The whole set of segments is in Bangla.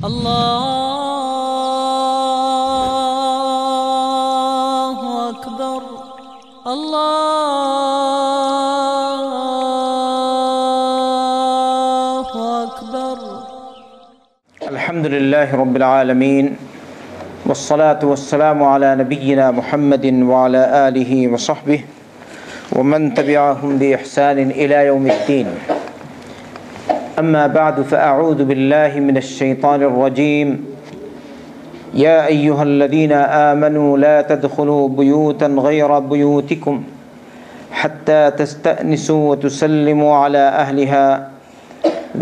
الله أكبر الله أكبر. الحمد لله رب العالمين والصلاة والسلام على نبينا محمد وعلى آله وصحبه ومن تبعهم بإحسان إلى يوم الدين. أما بعد فأعوذ بالله من الشيطان الرجيم. يا أيها الذين آمنوا لا تدخلوا بيوتا غير بيوتكم حتى تستأنسوا وتسلموا على أهلها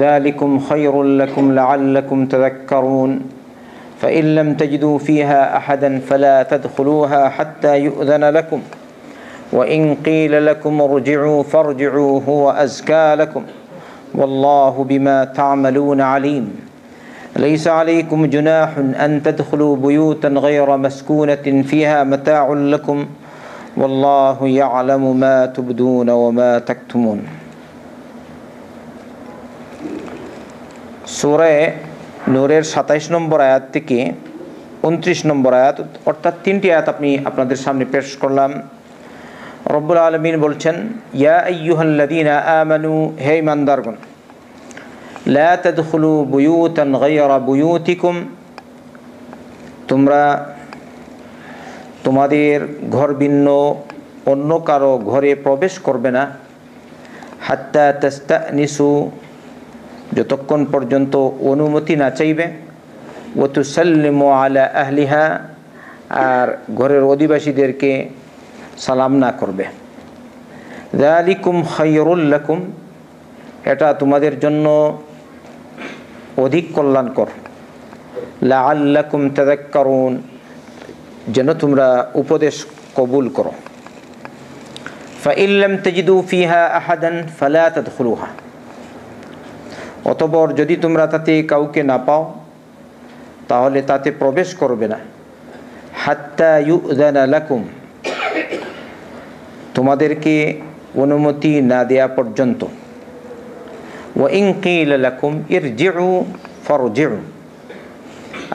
ذلكم خير لكم لعلكم تذكرون. فإن لم تجدوا فيها أحدا فلا تدخلوها حتى يؤذن لكم وإن قيل لكم ارجعوا فارجعوا هو أزكى لكم والله بما تعملون عليم. ليس عليكم جناح أن تدخلوا بيوتا غير مسكونة فيها متاع لكم والله يعلم ما تبدون وما تكتمون. সূরা নূরের ২৭ নম্বর আয়াত থেকে ২৯ নম্বর আয়াত, অর্থাৎ তিনটি আয়াত আপনাদের সামনে পেশ করলাম। রব্বুল আলামিন বলছেন, ইয়া আইয়ুহাল্লাযীনা আমানু, হে ঈমানদারগণ, লা তাদখুলু বুয়ুতান গায়রা বুয়ুতিকুম, তোমরা তোমাদের ঘর ভিন্ন অন্য কারো ঘরে প্রবেশ করবে না। হাত্তা তাস্তানিসু, যতক্ষণ পর্যন্ত অনুমতি না চাইবে। ওয়া তুসাল্লিমু আলা আহলিহা, আর ঘরের অধিবাসীদেরকে সালাম না করবে। যালিকুম খায়রুল লাকুম, এটা তোমাদের জন্য অধিক কল্যাণকর। লাআল্লাকুম তাযাক্কারুন, যেন তোমরা উপদেশ কবুল করো। ফাইন লাম তাজিদু ফিহা আহাদান ফালা তাদখুলুহা, অতঃপর যদি তোমরা তাতে কাউকে না পাও তাহলে তাতে প্রবেশ করবে না। হাত্তা ইউযানা লাকুম, তোমাদেরকে অনুমতি না দেয়া পর্যন্ত। ওয়া ইন কিলা লাকুম ইরজিউ ফারজিউ,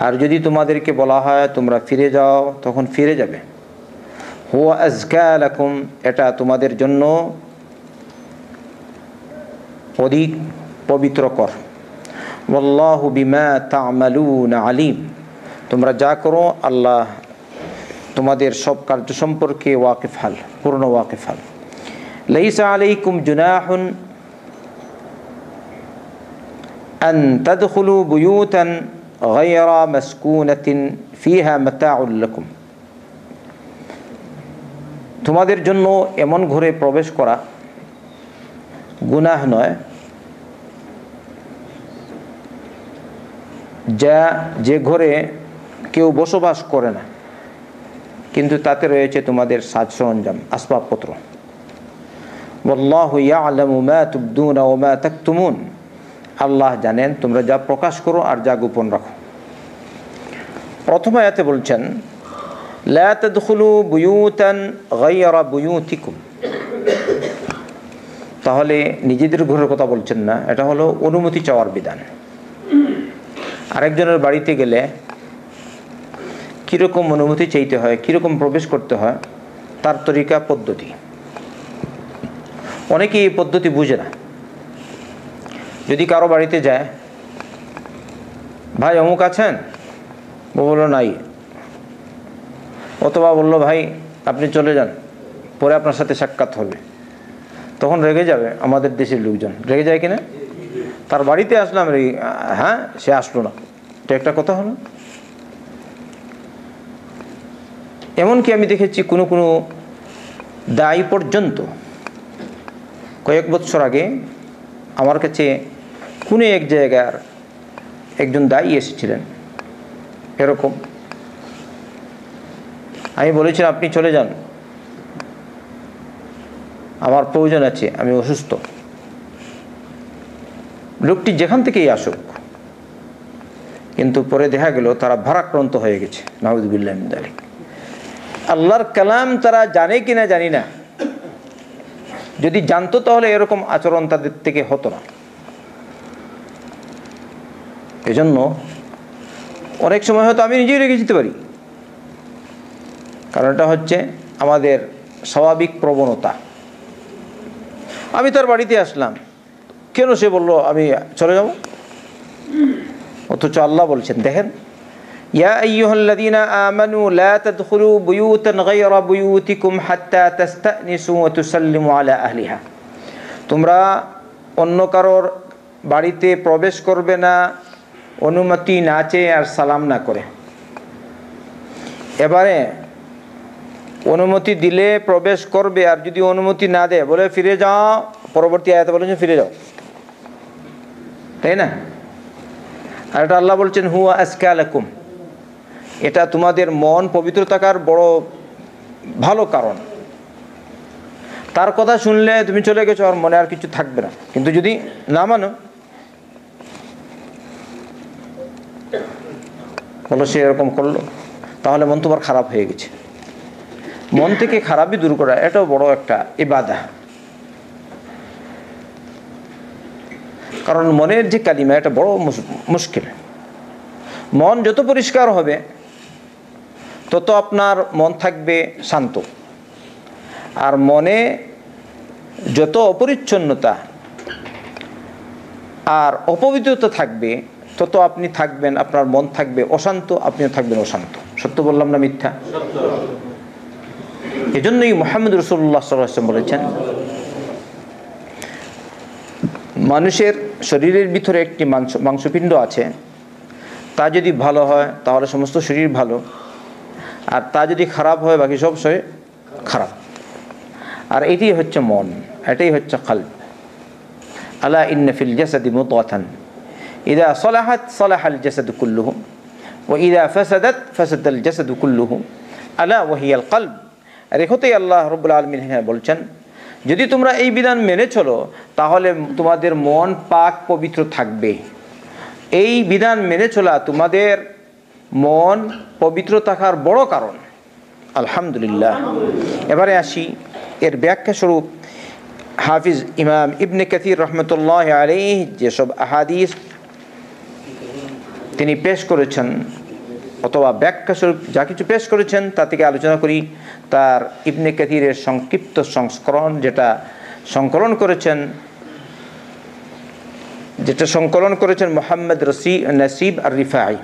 আর যদি তোমাদেরকে বলা হয় তোমরা ফিরে যাও, তখন ফিরে যাবে। হুয়া আযকা লাকুম, এটা তোমাদের জন্য অধিক পবিত্রকর। ওয়াল্লাহু বিমা তা'মালুন আলিম, তোমরা যা করো আল্লাহ তোমাদের সব কার্য সম্পর্কে ওয়াকিফাল, পূর্ণ ওয়াকিফাল। লাইসা আলাইকুম জুনাহুন আন তাদখুলু বুয়ুতান গায়রা মাসকুনাতিন ফিহা মাতাউল লাকুম, তোমাদের জন্য এমন ঘরে প্রবেশ করা গুনাহ নয় যে ঘরে কেউ বসবাস করে না, কিন্তু তাতে রয়েছে তোমাদের সাজ সরঞ্জাম, আসবাবপত্র। ওয়াল্লাহু ইয়ালামু মা তুবদুনা ওয়া মা তাকতুমুন, আল্লাহ জানেন তোমরা যা প্রকাশ করো আর যা গোপন রাখো। প্রথম আয়াতে বলছেন, লা তাদখুলু বুয়ুতান গায়রা বুয়ুতিকুম, তাহলে নিজেদের ঘরের কথা বলছেন না, এটা হলো অনুমতি চাওয়ার বিধান। আরেকজনের বাড়িতে গেলে কীরকম অনুমতি চাইতে হয়, কীরকম প্রবেশ করতে হয়, তার তরিকা পদ্ধতি। অনেকেই এই পদ্ধতি বুঝে না। যদি কারো বাড়িতে যায়, ভাই অমুক আছেন, ও বললো নাই, অথবা বললো ভাই আপনি চলে যান, পরে আপনার সাথে সাক্ষাৎ হবে, তখন রেগে যাবে। আমাদের দেশের লোকজন রেগে যায় কিনা, তার বাড়িতে আসলাম রেগে, হ্যাঁ সে আসলো না, এটা একটা কথা হলো। এমনকি আমি দেখেছি কোনো কোনো দায়ী পর্যন্ত, কয়েক বছর আগে আমার কাছে কোনো এক জায়গার একজন দায়ী এসেছিলেন এরকম। আমি বলেছিলাম আপনি চলে যান, আমার প্রয়োজন আছে, আমি অসুস্থ। লোকটি যেখান থেকেই আসুক, কিন্তু পরে দেখা গেল তারা ভারাক্রান্ত হয়ে গেছে। নাউযুবিল্লাহি মিন যালিক। আল্লাহর কালাম তারা জানে কিনা জানি না, যদি জানতো তাহলে এরকম আচরণ তাদের থেকে হতো না। এজন্য অনেক সময় হয়তো আমি নিজেই রেগে যেতে পারি, কারণ এটা হচ্ছে আমাদের স্বাভাবিক প্রবণতা। আমি তার বাড়িতে আসলাম, কেন সে বলল আমি চলে যাব? অথচ আল্লাহ বলছেন, দেখেন, ইয়া আইয়ুহাল্লাযীনা আমানু লা তাদখুলু বুয়ুতান গায়রা বুয়ুতিকুম হাত্তা তাস্তানিসু ওয়া তুসাল্লিমু আলা আহলিহা। তোমরা অন্য কারোর বাড়িতে প্রবেশ করবে না অনুমতি না চেয়ে আর সালাম না করে। এবারে অনুমতি দিলে প্রবেশ করবে, আর যদি অনুমতি না দেয় বলে ফিরে যাও, পরবর্তী আয়াতে বলেছেন ফিরে যাও, তাই না? আর এটা আল্লাহ বলছেন হুয়া আজকা লাকুম, এটা তোমাদের মন পবিত্র থাকার বড় ভালো কারণ। তার কথা শুনলে তুমি চলে গেছো, আর মনে আর কিছু থাকবে না। কিন্তু যদি না মানো, বলো সে এরকম করলো, তাহলে মন তোমার খারাপ হয়ে গেছে। মন থেকে খারাপই দূর করা, এটাও বড় একটা ইবাদা। কারণ মনের যে কালিমা, এটা বড় মুশকিল। মন যত পরিষ্কার হবে তত আপনার মন থাকবে শান্ত, আর মনে যত অপরিচ্ছন্নতা আর অপবিত্রতা থাকবে তত আপনি থাকবেন, আপনার মন থাকবে অশান্ত, আপনিও থাকবেন অশান্ত। সত্য বললাম না মিথ্যা? এজন্যই মুহাম্মদ রাসূলুল্লাহ সাল্লাল্লাহু আলাইহি ওয়াসাল্লাম বলেছেন, মানুষের শরীরের ভিতরে একটি মাংসপিণ্ড আছে, তা যদি ভালো হয় তাহলে সমস্ত শরীর ভালো, আর তা যদি খারাপ হয় বাকি সব শরীর খারাপ। আর এটাই হচ্ছে মন, এটাই হচ্ছে কলব। আলা ইন্না ফিল জাসাদি মুদগাতান ইযা সালাহাত সালাহাল জাসাদু কুল্লুহু ওয়া ইযা ফাসাদাত ফাসাদাল জাসাদু কুল্লুহু আলা ওয়া হিয়াল কলব। আর এখতেই আল্লাহ রাব্বুল আলামিন বলছেন, যদি তোমরা এই বিধান মেনে চলো তাহলে তোমাদের মন পাক পবিত্র থাকবে। এই বিধান মেনে চলা তোমাদের মন পবিত্র থাকার বড় কারণ। আলহামদুলিল্লাহ। এবারে আসি এর ব্যাখ্যা স্বরূপ হাফিজ ইমাম ইবনে কাসির রহমতুল্লাহ আলাইহি যেসব আহাদিস তিনি পেশ করেছেন, অথবা ব্যাখ্যা স্বরূপ যা কিছু পেশ করেছেন, তা থেকে আলোচনা করি তার ইবনে কাসিরের সংক্ষিপ্ত সংস্করণ, যেটা সংকলন করেছেন মুহাম্মদ নাসিব আর রিফাই।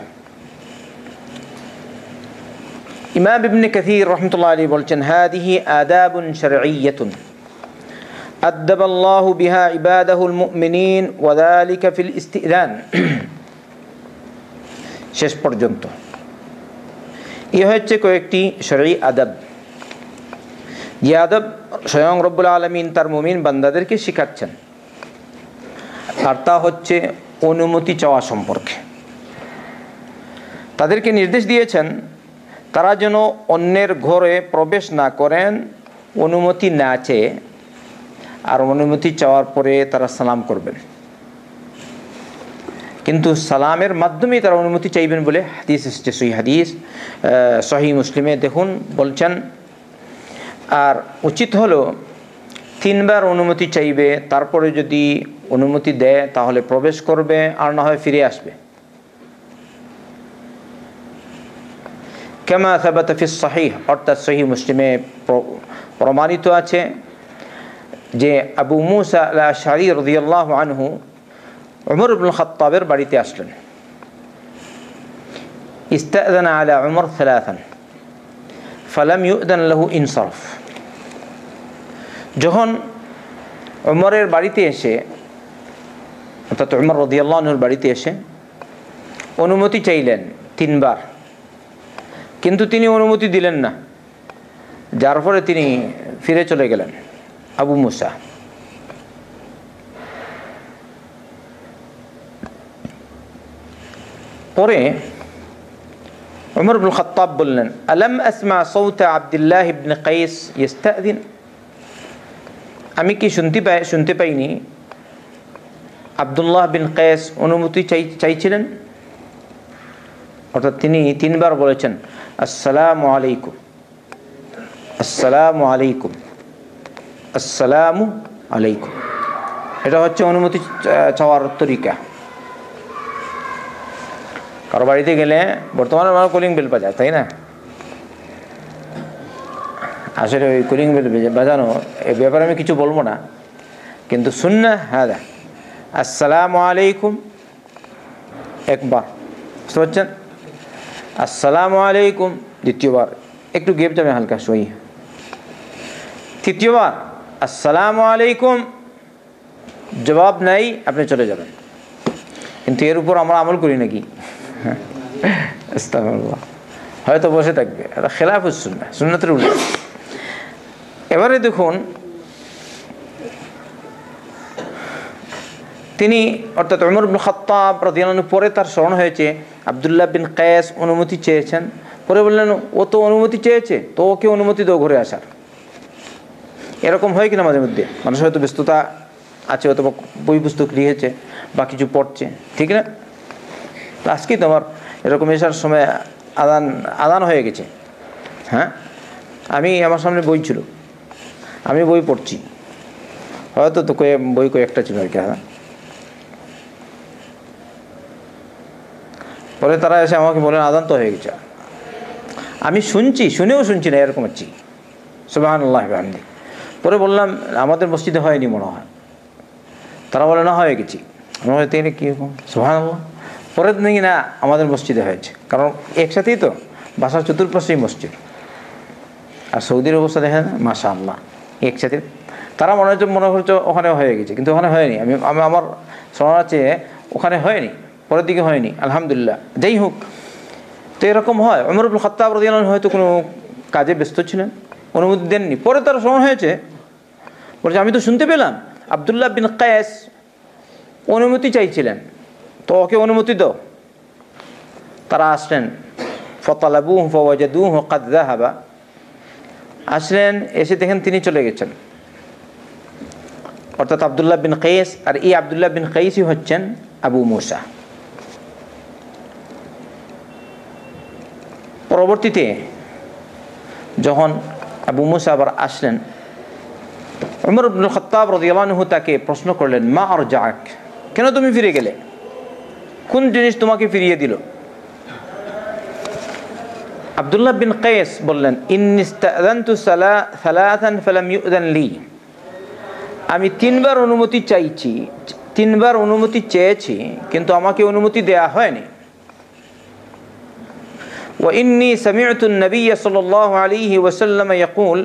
ইমাম ইবনে কাসির রহমতুল্লাহ আলাইহি বলছেন, হাদিহি আদাবুন শারঈয়্যাতুন আদাবাল্লাহু বিহা ইবাদাহুল মুমিনিন ওয়া যালিকা ফিল ইস্তিদান। শেষ পর্যন্ত এ হচ্ছে কয়েকটি শরঈ আদব, যে আদব স্বয়ং রব্বুল আলামিন তার মুমিন বান্দাদেরকে শিখাচ্ছেন। আর তা হচ্ছে অনুমতি চাওয়া সম্পর্কে। তাদেরকে নির্দেশ দিয়েছেন তারা যেন অন্যের ঘরে প্রবেশ না করেন অনুমতি না চেয়ে, আর অনুমতি চাওয়ার পরে তারা সালাম করবেন। কিন্তু সালামের মাধ্যমেই তারা অনুমতি চাইবেন বলে হাদিস এসেছে, সহিহ হাদিস, সহিহ মুসলিমে দেখুন বলছেন। আর উচিত হলো 3 বার অনুমতি চাইবে, তারপরে যদি অনুমতি দেয় তাহলে প্রবেশ করবে, আর না হয় ফিরে আসবে। কামা সাবাতা ফিস সহিহ, অর্থাৎ সহিহ মুসলিমে প্রমাণিত আছে যে আবু মুসা আল-আশআরী রাদিয়াল্লাহু আনহু উমর ইবনুল খাত্তাবের বাড়িতে আসলেন। ইস্তাযানা আলা উমর 3 ফালাম ইউদান লাহু ইনসারফ। যখন উমরের বাড়িতে এসে, অর্থাৎ উমর রাদিয়াল্লাহু আনহুর বাড়িতে এসে অনুমতি চাইলেন 3 বার, কিন্তু তিনি অনুমতি দিলেন না, যার ফলে তিনি ফিরে চলে গেলেন আবু মুসা। পরে উমর ইবনুল খাত্তাব বললেন, আলাম আসমা সাউতা আব্দুল্লাহ ইবনে কাইস ইস্তাযিন, আমি কি শুনতে পাইনি আব্দুল্লাহ বিন কাইস অনুমতি চাইছিলেন? অর্থাৎ তিনি 3 বার বলেছেন আসসালামু আলাইকুম, আসসালামু আলাইকুম, আসসালামু আলাইকুম। এটা হচ্ছে অনুমতি চাওয়ার তরিকা। কারো বাড়িতে গেলে বর্তমানে আমরা কলিং বেল বাজায়, তাই না? আসলে ওই কলিং বেল বাজানো এই ব্যাপারে আমি কিছু বলবো না, কিন্তু সুন্নাহ হাদা আসসালামু আলাইকুম একবার, বুঝতে পারছেন? আসসালামু আলাইকুম দ্বিতীয়বার, একটু গেপ যাবে হালকা সই, তৃতীয়বার আসসালামু আলাইকুম, জবাব নাই, আপনি চলে যাবেন। কিন্তু এর উপর আমরা আমল করি নাকি? আস্তাগফিরুল্লাহ, হয়তো বসে থাকবে, এটা খেলাফুস সুন্নাহ, সুন্নাতের উল্টো। এবারে দেখুন, তিনি অর্থাৎ উমর ইবনে খাত্তাব রাদিয়াল্লাহু আনহু, পরে তার স্মরণ হয়েছে আব্দুল্লাহ বিন কায়েস অনুমতি চেয়েছেন, পরে বললেন ও তো অনুমতি চেয়েছে, তো ওকে অনুমতি দাও ঘুরে আসার। এরকম হয় কিনা মাঝে মধ্যে? মানুষ হয়তো ব্যস্ততা আছে, অথবা বই পুস্তক লিখেছে বা কিছু পড়ছে, ঠিক না? আজকেই তোমার এরকম এসার সময় আদান হয়ে গেছে, হ্যাঁ, আমি আমার সামনে বই ছিল, আমি বই পড়ছি, হয়তো তো বই কয়েকটা ছিল আর কি, হ্যাঁ। পরে তারা এসে আমাকে বলেন আদান তো হয়ে গেছে। আমি শুনেও শুনছি না, এরকম হচ্ছি, সুবহানাল্লাহ বিহামদি। পরে বললাম আমাদের মসজিদে হয়নি মনে হয়। তারা বলে না হয়ে গেছি। আমার হয়তো কী রকম, সুবহানাল্লাহ। পরে নাকি না আমাদের মসজিদে হয়েছে, কারণ একসাথেই তো বাসার চতুর্পাশেই মসজিদ। আর সৌদির অবস্থা দেখে না, মাশাআল্লাহ, একসাথে। তারা মনে করছে ওখানে হয়ে গেছে, কিন্তু ওখানে হয়নি। আমি আমার শোনা আছে ওখানে হয়নি, পরের দিকে হয়নি, আলহামদুলিল্লাহ। যাই হোক, তো এরকম হয়। উমর ইবনে খাত্তাব রাদিয়াল্লাহু আনহু হয়তো কোনো কাজে ব্যস্ত ছিলেন, অনুমতি দেননি। পরে তার স্মরণ হয়েছে, বলছে আমি তো শুনতে পেলাম আব্দুল্লাহ বিন কায়েস অনুমতি চাইছিলেন, তো ওকে অনুমতি দাও। তারা আসলেন, ফাতালাবুহু ফাওয়াজাদুহু ক্বাদ যাহাবা, আসলেন, এসে দেখেন তিনি চলে গেছেন, অর্থাৎ আব্দুল্লাহ বিন কায়েস। আর এই আব্দুল্লাহ বিন কায়েসই হচ্ছেন আবু মুসা। পরবর্তীতে যখন আবু মুসা আবার আসলেন, উমর ইবনে খাত্তাব রাদিয়াল্লাহু আনহু তাকে প্রশ্ন করলেন, মা আরজাক, কেন তুমি ফিরে গেলে? কোন জিনিস তোমাকে ফিরিয়ে দিল? আব্দুল্লাহ বিন কায়েস বললেন, ইন্নিস্তাযানতু সালাসান ফালাম ইউযান লি, আমি তিনবার অনুমতি চেয়েছি, কিন্তু আমাকে অনুমতি দেয়া হয়নি। ওয়া ইন্নী সামি'তু an-নাবিয়্য সাল্লাল্লাহু আলাইহি ওয়াসাল্লাম ইয়াকুল,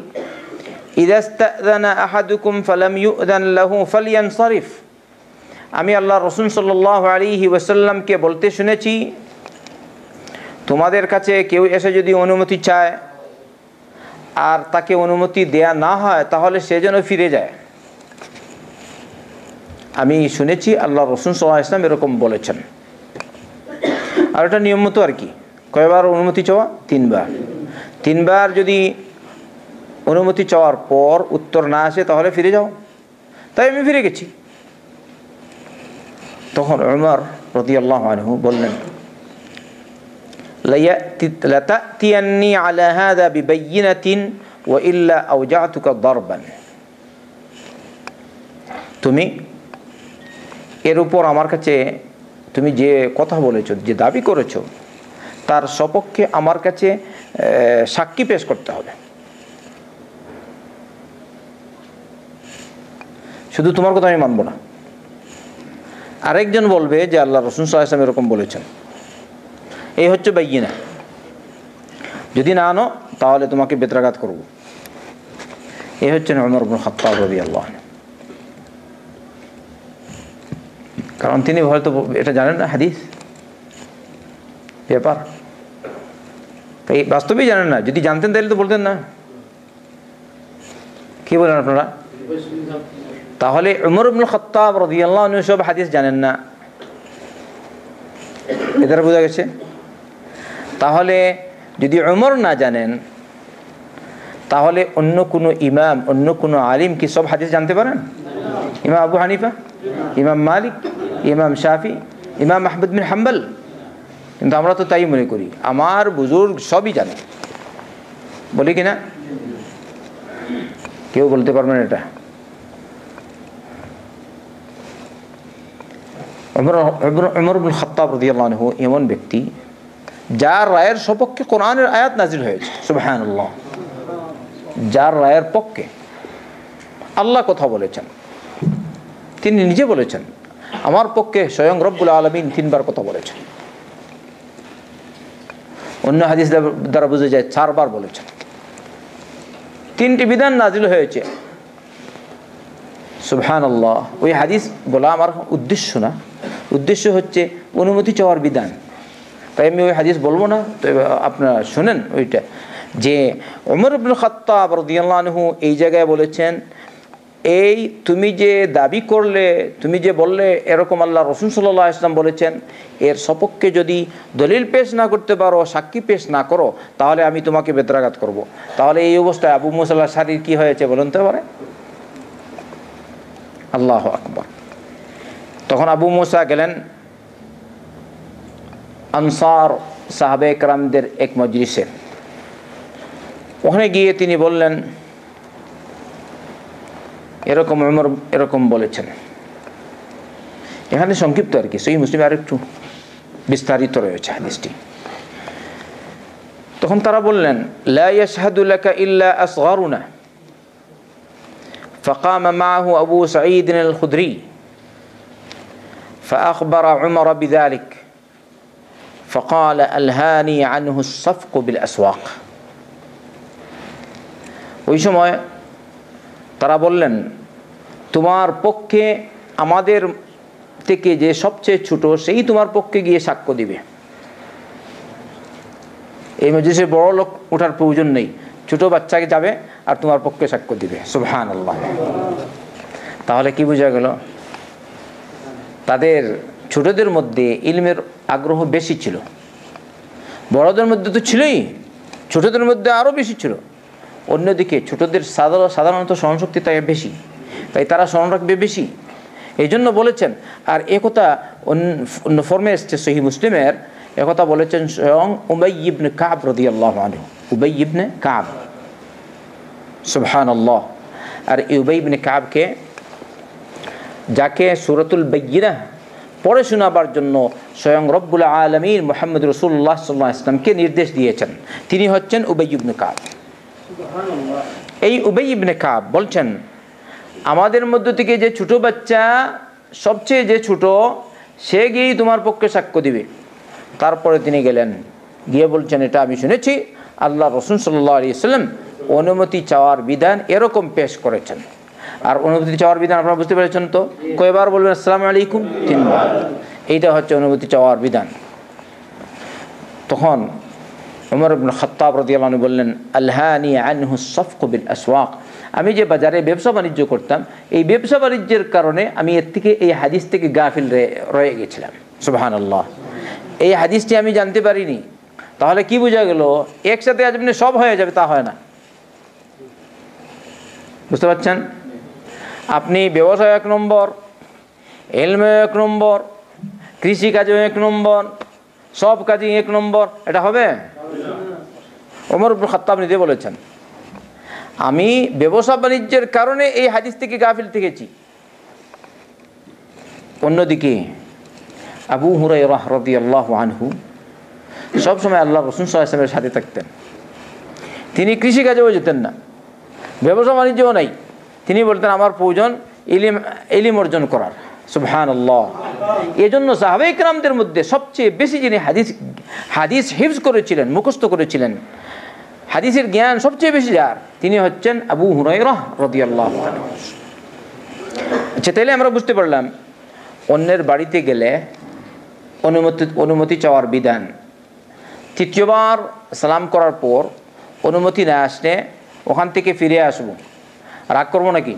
ইযা ইস্তাযানা আহাদুকুম ফালাম ইউযান লাহু ফালইয়ানসারিফ, আমি আল্লাহর রাসূল সাল্লাল্লাহু আলাইহি ওয়াসাল্লামকে বলতে শুনেছি, তোমাদের কাছে কেউ এসে যদি অনুমতি চায় আর তাকে অনুমতি দেয়া না হয়, তাহলে সে যেন ফিরে যায়। আমি শুনেছি আল্লাহর রাসূল সাল্লাল্লাহু আলাইহি ওয়াসাল্লাম এরকম বলেছেন। আর এটা নিয়ম মতো আর কি, কয়বার অনুমতি চাওয়া? তিনবার যদি অনুমতি চাওয়ার পর উত্তর না আসে তাহলে ফিরে যাও। তাই আমি ফিরে গেছি। তখন উমর রাদিয়াল্লাহু আনহু বললেন, লাতাতিয়ান্নি আলা হাযা বিবাইয়িনাতিন ওয়া ইল্লা আওজাতুকা দারবান, তুমি এর উপর আমার কাছে তুমি যে কথা বলেছো, যে দাবি করেছো, তার সপক্ষে আমার কাছে সাক্ষী পেশ করতে হবে। শুধু তোমার কথা আমি মানব না, আরেকজন বলবে যে আল্লাহ রাসূল সাল্লাল্লাহু আলাইহি ওয়াসাল্লাম এরকম বলেছেন। এই হচ্ছে বাইয়িনা। যদি না আনো তাহলে তোমাকে বেত্রাঘাত করব। এই হচ্ছেন উমর ইবনে খাত্তাব রাদিয়াল্লাহু আনহু। কারণ তিনি হয়তো এটা জানেন না, হাদিস ব্যাপার, তাই বাস্তবেই জানেন না। যদি জানতেন তাহলে তো বলতেন না। কি বলেন আপনারা? তাহলে উমর ইবনে খাত্তাব রাদিয়াল্লাহু আনহু সব হাদিস জানেন না, এটা বোঝা গেছে। তাহলে যদি উমর না জানেন, তাহলে অন্য কোনো ইমাম, অন্য কোনো আলিম কি সব হাদিস জানতে পারেন? ইমাম আবু হানিফা, ইমাম মালিক, ইমাম শাফি, ইমাম আহমদ বিন হাম্বল। কিন্তু আমরা তো তাই মনে করি, আমার বুজুর্গ সবই জানে, বলি কিনা? কেউ বলতে পারবেন এটা? উমর ইবনে খাত্তাব রাদিয়াল্লাহু আনহু এমন ব্যক্তি যার রায়ের সপক্ষে কোরআনের আয়াত নাজিল হয়েছে, সুবহানাল্লাহ। যার রায়ের পক্ষে আল্লাহ কথা বলেছেন, তিনি নিজে বলেছেন, আমার পক্ষে স্বয়ং রব্বুল আলামিন 3 বার কথা বলেছেন। অন্য হাদিস দ্বারা বোঝা যায় 4 বার বলেছেন। 3টি বিধান নাজিল হয়েছে, সুবহানাল্লাহ। ওই হাদিস বলা আমার উদ্দেশ্য না, উদ্দেশ্য হচ্ছে অনুমতি চাওয়ার বিধান। তাই আমি ওই হাদিস বলবো না, তো আপনারা শুনেন ওইটা, যে উমর ইবনে খাত্তাব রাদিয়াল্লাহু আনহু এই জায়গায় বলেছেন, এই তুমি যে দাবি করলে, তুমি যে বললে এরকম আল্লাহ রাসূল সাল্লাল্লাহু আলাইহি ওয়াসাল্লাম বলেছেন, এর সপক্ষে যদি দলিল পেশ না করতে পারো, সাক্ষী পেশ না করো, তাহলে আমি তোমাকে বেত্রাঘাত করব। তাহলে এই অবস্থায় আবু মুসা আল-আশআরীর কি হয়েছে বলুন তো পারে? আল্লাহু আকবার। তখন আবু মুসা গেলেন আনসার সাহাবে কেরামদের এক মজলিসে। ওখানে গিয়ে তিনি বললেন, এরকম উমর এরকম বলেছেন। এখানে সংক্ষিপ্ত আর কি, সহিহ মুসলিমে আরেকটু বিস্তারিত রয়েছে হাদিসটি। তখন তারা বললেন, লা ইয়াশহাদু লাকা ইল্লা আসগরুনা। فقام معه أبو سعيد الخدري فأخبر عمر بذلك فقال ألهاني عنه الصفق بالأسواق। ওই সময় তারা বললেন, তোমার পক্ষে আমাদের থেকে যে সবচেয়ে ছোট সেই তোমার পক্ষে গিয়ে সাক্ষ্য দিবে। এই মজলিসে বড় লোক ওঠার প্রয়োজন নেই, ছোট বাচ্চাকে যাবে আর তোমার পক্ষে সাক্ষ্য দিবে। সুবহানাল্লাহ। তাহলে কি বোঝা গেল? তাদের ছোটদের মধ্যে ইলমের আগ্রহ বেশি ছিল, বড়দের মধ্যে তো ছিলই, ছোটদের মধ্যে আরও বেশি ছিল। অন্যদিকে ছোটদের সাধারণত স্মরণশক্তি তাই বেশি, তাই তারা স্মরণ রাখবে বেশি, এই জন্য বলেছেন। আর একথা অন্য ফর্মে এসছে সহিহ মুসলিমের, একথা বলেছেন স্বয়ং উবাই ইবনে কাব রাদিয়াল্লাহু আনহু। উবাই ইবনে কাব, সুবহানাল্লাহ। আর উবাই ইবনে কাবকে, যাকে সূরাতুল বাইয়িনাহ পড়ে শোনাবার জন্য স্বয়ং রব্বুল আলামিন মুহাম্মদ রাসূলুল্লাহ সাল্লাল্লাহু আলাইহি ওয়াসাল্লামকে নির্দেশ দিয়েছেন, তিনি হচ্ছেন উবাই ইবনে কাব। এই উবাই ইবনে কাব বলছেন, আমাদের মধ্য থেকে যে ছোট বাচ্চা, সবচেয়ে যে ছোট, সে গিয়েই তোমার পক্ষে সাক্ষ্য দিবে। তারপরে তিনি গেলেন, গিয়ে বলছেন, এটা আমি শুনেছি আল্লাহ রাসূল সাল্লাল্লাহু আলাইহি ওয়াসাল্লাম অনুমতি চাওয়ার বিধান এরকম পেশ করেছেন। আর অনুমতি চাওয়ার বিধান আপনারা বুঝতে পেরেছেন তো, কয়বার বলবেন আসসালামু আলাইকুম? 3 বার। এইটা হচ্ছে অনুমতি চাওয়ার বিধান। তখন উমর ইবনে খাত্তাব রাদিয়াল্লাহু আনহু বললেন, আলহানি আনহু সফক বিল আসওয়াক। আমি যে বাজারে ব্যবসা বাণিজ্য করতাম, এই ব্যবসা বাণিজ্যের কারণে আমি এর থেকে, এই হাদিস থেকে গাফিল রয়ে গেছিলাম। সুবহানাল্লাহ। এই হাদিসটি আমি জানতে পারিনি। তাহলে কি বোঝা গেল? একসাথে আজ সব হয়ে যাবে তা হয় না। বুঝতে পারছেন? আপনি ব্যবসায় 1 নম্বর, এলমে 1 নম্বর, কৃষিকাজে 1 নম্বর, সব কাজে 1 নম্বর, এটা হবে? ওমর ইবনে খাত্তাব নিজে বলেছেন, আমি ব্যবসা বাণিজ্যের কারণে এই হাদিস থেকে গাফিল থেকেছি। অন্যদিকে আবু হুরায়রা রাদিয়াল্লাহু আনহু সবসময় আল্লাহ রাসূল সাল্লাল্লাহু আলাইহি ওয়াসাল্লামের সাথে থাকতেন। তিনি কৃষিকাজেও যেতেন না, ব্যবসা বাণিজ্যও নাই। তিনি বলতেন, আমার প্রয়োজন ইলম অর্জন করার। সুবহানাল্লাহ। এজন্য সাহাবায়ে কেরামদের মধ্যে সবচেয়ে বেশি যিনি হাদিস হিফজ করেছিলেন, মুখস্থ করেছিলেন, হাদিসের জ্ঞান সবচেয়ে বেশি যার, তিনি হচ্ছেন আবু হুরায়রা রাদিয়াল্লাহু আনহু। আচ্ছা, তাহলে আমরা বুঝতে পারলাম অন্যের বাড়িতে গেলে অনুমতি চাওয়ার বিধান। 3য়বার সালাম করার পর অনুমতি না আসলে ওখান থেকে ফিরে আসবো, রাগ করবো নাকি?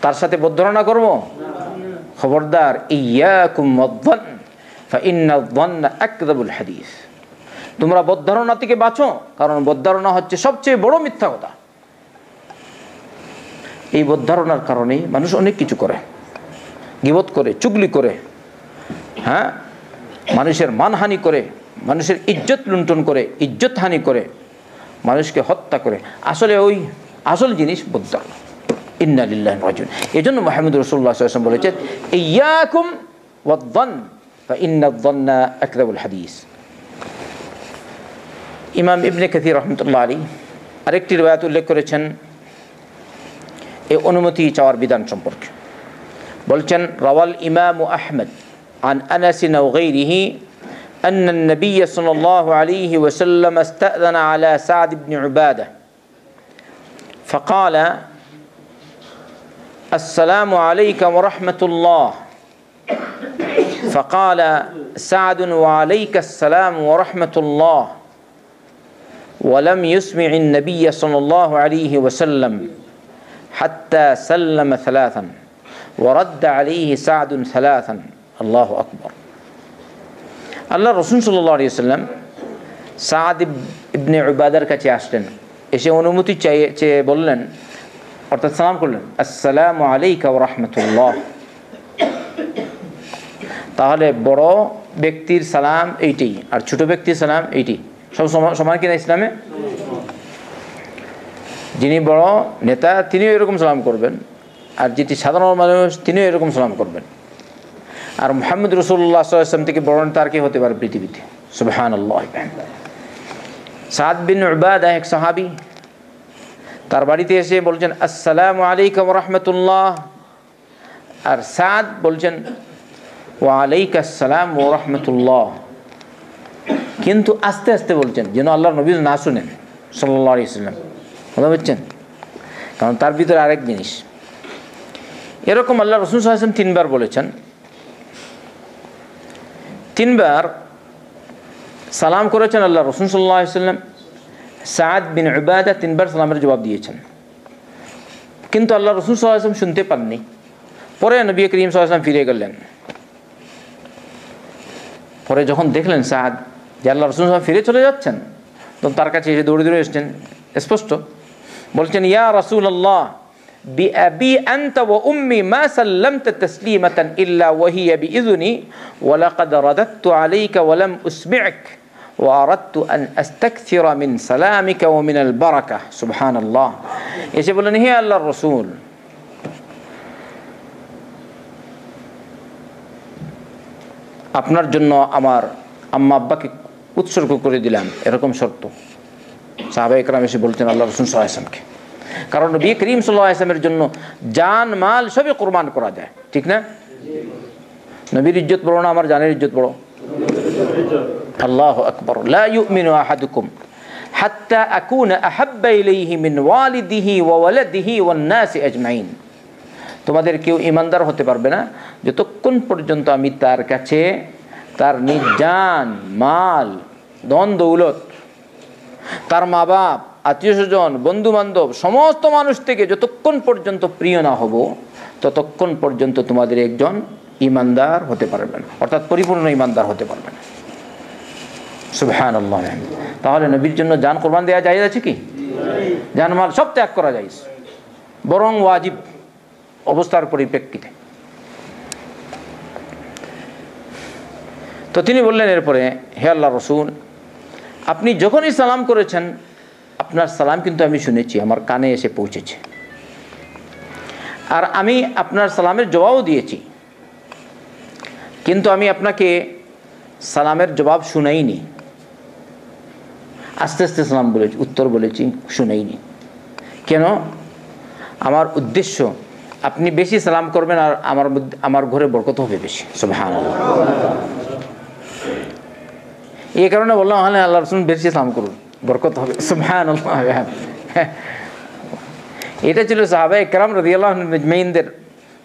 তার সাথে বদধারণা করবো? খবরদার, ইয়াকুম ওয়াদ-দন ফাইন্নাদ-দন্না আকযাবুল হাদিস। তোমরা বদধারণা থেকে বাঁচো, কারণ বদধারণা হচ্ছে সবচেয়ে বড় মিথ্যা কথা। এই বদধারণার কারণে মানুষ অনেক কিছু করে, গীবত করে, চুগলি করে, হ্যাঁ, মানুষের মানহানি করে, মানুষের ইজ্জত লুণ্ঠন করে, ইজ্জত হানি করে, মানুষকে হত্যা করে। আসলে ওই আসল জিনিস বদধারণা। ইন্না লিল্লাহি ওয়া ইন্না ইলাইহি রাজিউন। এজন্য মুহাম্মদ রাসূলুল্লাহ সাল্লাল্লাহু আলাইহি ওয়াসাল্লাম বলেছেন, ইয়াকুম ওয়াদ-দন ফাইন্নাদ-দন্ন আকযাবুল হাদিস। ইমাম ইবনে কাসীর রাহমাতুল্লাহ আলাইহি আরেকটি রিওয়ায়াত উল্লেখ করেছেন এই অনুমতি চাওয়ার বিধান সম্পর্কে। বলছেন রাওয়াল ইমাম আহমদ عن أنس وغيره أن النبي صلى الله عليه وسلم استأذن على سعد بن عبادة فقال السلام عليك ورحمة الله فقال سعد وعليك السلام ورحمة الله ولم يسمع النبي صلى الله عليه وسلم حتى سلم ثلاثا ورد عليه سعد ثلاثا الله أكبر। আল্লাহ রাসূল সাল্লাল্লাহু আলাইহি ওয়াসাল্লাম সাদ ইবনে উবাদার কাছে আসলেন, এসে অনুমতি চেয়ে বললেন, অর্থাৎ সালাম করলেন, আসসালামু আলাইকা ওয়া রাহমাতুল্লাহ। তাহলে বড় ব্যক্তির সালাম এইটাই, আর ছোট ব্যক্তির সালাম এইটি, সব সমান কিনা ইসলামে? যিনি বড় নেতা তিনিও এরকম সালাম করবেন, আর যেটি সাধারণ মানুষ তিনিও এরকম সালাম করবেন। আর মুহাম্মদ রাসূলুল্লাহ সাল্লাল্লাহু আলাইহি ওয়াসাল্লাম থেকে বড় নেতা আর কে হতে পারে পৃথিবীতে? সুবহানাল্লাহ। সাদ বিন উবাদা এক সাহাবী, তার বাড়িতে এসে বলছেন আসসালামু আলাইকা ওয়া রাহমাতুল্লাহ, আর সাদ বলছেন ওয়া আলাইকা আসসালাম ওয়া রাহমাতুল্লাহ, কিন্তু আস্তে আস্তে বলছেন যেন আল্লাহর নবী না শুনেন সাল্লাল্লাহু আলাইহি ওয়াসাল্লাম। কথা বুঝছেন? কারণ তার ভিতরে আরেক জিনিস, এরকম আল্লাহ রাসূল সাল্লাল্লাহু আলাইহি ওয়াসাল্লাম তিনবার বলেছেন, তিনবার সালাম করেছেন আল্লাহ রাসূল সাল্লাল্লাহু আলাইহি ওয়াসাল্লাম। সাদ বিন উবাদা তিনবার সালামের জবাব দিয়েছেন, কিন্তু আল্লাহ রাসূল সাল্লাল্লাহু আলাইহি ওয়াসাল্লাম শুনতে পাননি। পরে নবী করিম সাল্লাল্লাহু আলাইহি ওয়াসাল্লাম ফিরে গেলেন। পরে যখন দেখলেন সাদ যে আল্লাহ রাসূল সাল্লাল্লাহু আলাইহি ওয়াসাল্লাম ফিরে চলে যাচ্ছেন, তখন তার কাছে এসে দৌড়ে দৌড়ে এসেছেন, স্পষ্ট বলছেন ইয়া রাসূলুল্লাহ বিআবি আনতা ওয়া উম্মি মা সাল্লামতা তাসলিমাতান ইল্লা ওয়া হিয়া বিইذনি ওয়া লাকাদ রাদাততু আলাইকা ওয়া লাম উসমি'ক ওয়া আরাদতু আন আস্তাকথিরা মিন সালামিকা ওয়া মিনাল বারাকাহ। সুবহানাল্লাহ। এসে বললেন, হে আল্লাহর রাসূল, আপনার জন্য আমার আম্মা আব্বাকে উৎসর্গ করে দিলাম, এরকম শর্ত। সাহাবায়ে কেরাম এসে বলছেন আল্লাহ রাসূল সাল্লাল্লাহু আলাইহি ওয়াসাল্লামকে, কারণ নবী করিম সাল্লাল্লাহু আলাইহি ওয়াসাল্লামের জন্য জান মাল সবই কুরবান করা যায়, ঠিক না? নবীর ইজ্জত বড় না আমার জানের ইজ্জত বড়? আল্লাহু আকবার। লা ইউমিনু আহাদুকুম হাত্তা আকুনা আহাব্বা ইলাইহি মিন ওয়ালিদিহি ওয়া ওয়ালাদিহি ওয়ান নাসি আজমাইন। তোমাদের কেউ ঈমানদার হতে পারবে না যতক্ষণ পর্যন্ত আমি তার কাছে তার নিজ জান মাল ধন দৌলত, তার মা বাপ, আত্মীয় স্বজন, বন্ধু বান্ধব, সমস্ত মানুষ থেকে যতক্ষণ পর্যন্ত প্রিয় না হব ততক্ষণ পর্যন্ত তোমাদের একজন ঈমানদার হতে পারবেন, অর্থাৎ পরিপূর্ণ ঈমানদার হতে পারবেন। সুবহানাল্লাহ। তাহলে নবীর জন্য জান কোরবান দেওয়া জায়েজ আছে কি? জানমাল সব ত্যাগ করা জায়েজ, বরং ওয়াজিব অবস্থার পরিপ্রেক্ষিতে। তো তিনি বললেন এরপরে, হে আল্লাহর রাসূল, আপনি যখনই সালাম করেছেন আপনার সালাম কিন্তু আমি শুনেছি, আমার কানে এসে পৌঁছেছে, আর আমি আপনার সালামের জবাবও দিয়েছি, কিন্তু আমি আপনাকে সালামের জবাব শুনাইনি, আস্তে আস্তে সালাম বলেছি, উত্তর বলেছি, শুনাইনি। কেন? আমার উদ্দেশ্য আপনি বেশি সালাম করবেন আর আমার ঘরে বরকত হবে বেশি। সুবহানাল্লাহ। এই কারণে বললাম হ্যাঁ আল্লাহ রাসূল বেশি সালাম করুন, বরকত হবে। সুবহানাল্লাহ। এটা ছিল সাহাবায়ে কেরাম রাদিয়াল্লাহু আজমাইনদের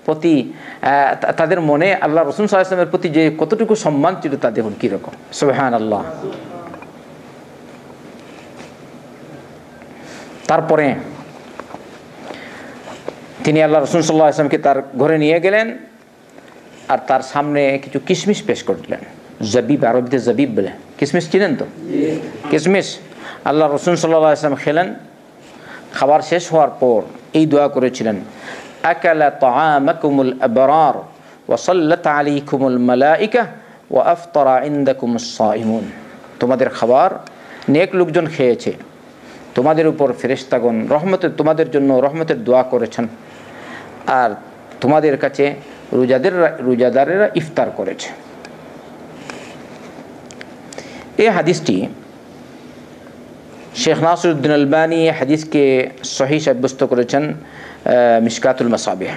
প্রতি, তাদের মনে আল্লাহ রাসূল সাল্লাল্লাহু আলাইহি ওয়াসাল্লামের প্রতি যে কতটুকু সম্মান ছিল তা দেখুন কীরকম। সুবহানাল্লাহ। তারপরে তিনি আল্লাহ রাসূল সাল্লাল্লাহু আলাইহি ওয়াসাল্লামকে তার ঘরে নিয়ে গেলেন আর তার সামনে কিছু কিশমিশ পেশ করলেন। জবিব, আরবিতে জবিব বলে, কিশমিশ চিনেন তো? কিশমিশ আল্লাহ রাসূল সাল্লাল্লাহু আলাইহি ওয়াসাল্লাম খেলেন। খাবার শেষ হওয়ার পর এই দোয়া করেছিলেন, আকালা তাআমাকুমুল আবরার ওয়া সাল্লাত আলাইকুমুল মালাইকা ওয়া আফতারা ইনদাকুমুস সাইমুন। তোমাদের খাবার নেক লোকজন খেয়েছে, তোমাদের উপর ফেরেশতাগণ তোমাদের জন্য রহমতের দোয়া করেছেন, আর তোমাদের কাছে রোজাদারেরা ইফতার করেছে। এই হাদিসটি শেখ নাসিরউদ্দিন আলবানী হাদিসকে সহিহ সাব্যস্ত করেছেন মিশকাতুল মাসাবিহ।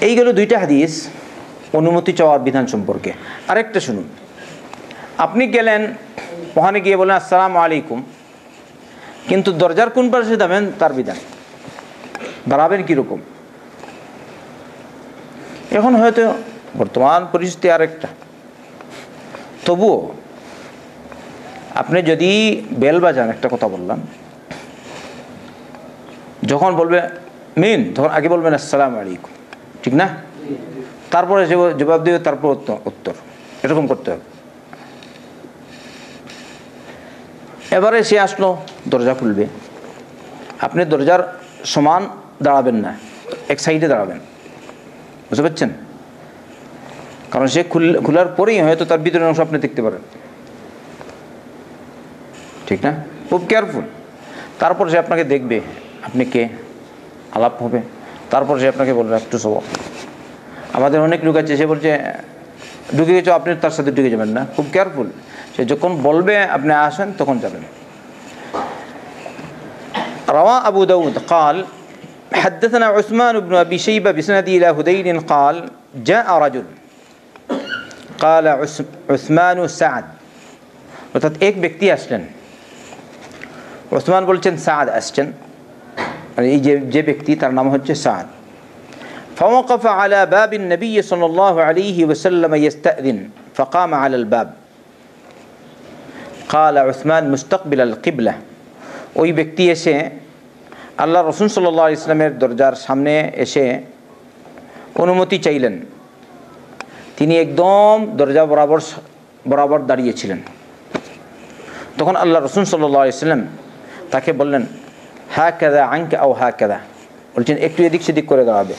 এইগুলো দুইটা হাদিস অনুমতি চাওয়ার বিধান সম্পর্কে। আরেকটা শুনুন, আপনি গেলেন ওখানে গিয়ে বলেন আসসালামু আলাইকুম, কিন্তু দরজার কোন পাশে দাবেন তার বিধান, দাঁড়াবেন কীরকম। এখন হয়তো বর্তমান পরিস্থিতি আরেকটা, তবুও আপনি যদি বেল বাজান, একটা কথা বললাম, যখন বলবে মিন তখন আগে বলবেন আসসালামু আলাইকুম, ঠিক না? তারপরে জবাব দেবে, তারপর উত্তর, এরকম করতে হবে। এবারে সে আসলো, দরজা খুলবে, আপনি দরজার সমান দাঁড়াবেন না, এক সাইডে দাঁড়াবেন, বুঝতে পারছেন? কারণ সে খোলার পরেই হয়তো তার ভিতরের অংশ আপনি দেখতে পারেন, ঠিক না? খুব কেয়ারফুল। তারপর সে আপনাকে দেখবে, আপনি কে, আলাপ হবে, তারপর সে আপনাকে বলবে একটু সব। আমাদের অনেক লোক আছে, সে বলছে ঢুকে গেছো, আপনি তার সাথে ঢুকে যাবেন না, খুব কেয়ারফুল। সে যখন বলবে আপনি আসেন তখন যাবেন। روى أبو داود قال حدثنا عثمان بن أبي شيبة بسنده إلى هذيل قال جاء رجل قال عثمان سعد, অর্থাৎ এক ব্যক্তি আসলেন, উসমান বলছেন সাদ আসছেন, এই যে ব্যক্তি তার নাম হচ্ছে সাদ। فوقف على باب النبي صلى الله عليه وسلم يستأذن فقام على الباب قال عثمان مستقبل القبلة, ওই ব্যক্তি এসে আল্লাহ রাসূল সাল্লাল্লাহু আলাইহি ওয়াসাল্লামের দরজার সামনে এসে অনুমতি চাইলেন। তিনি একদম দরজা বরাবর দাঁড়িয়েছিলেন। তখন আল্লাহ রাসূল সাল্লাল্লাহু আলাইহি ওয়াসাল্লাম তাকে বললেন হাকাযা আনকা আও হাকাযা, বলছেন একটু এদিক সেদিক করে দাঁড়াবে,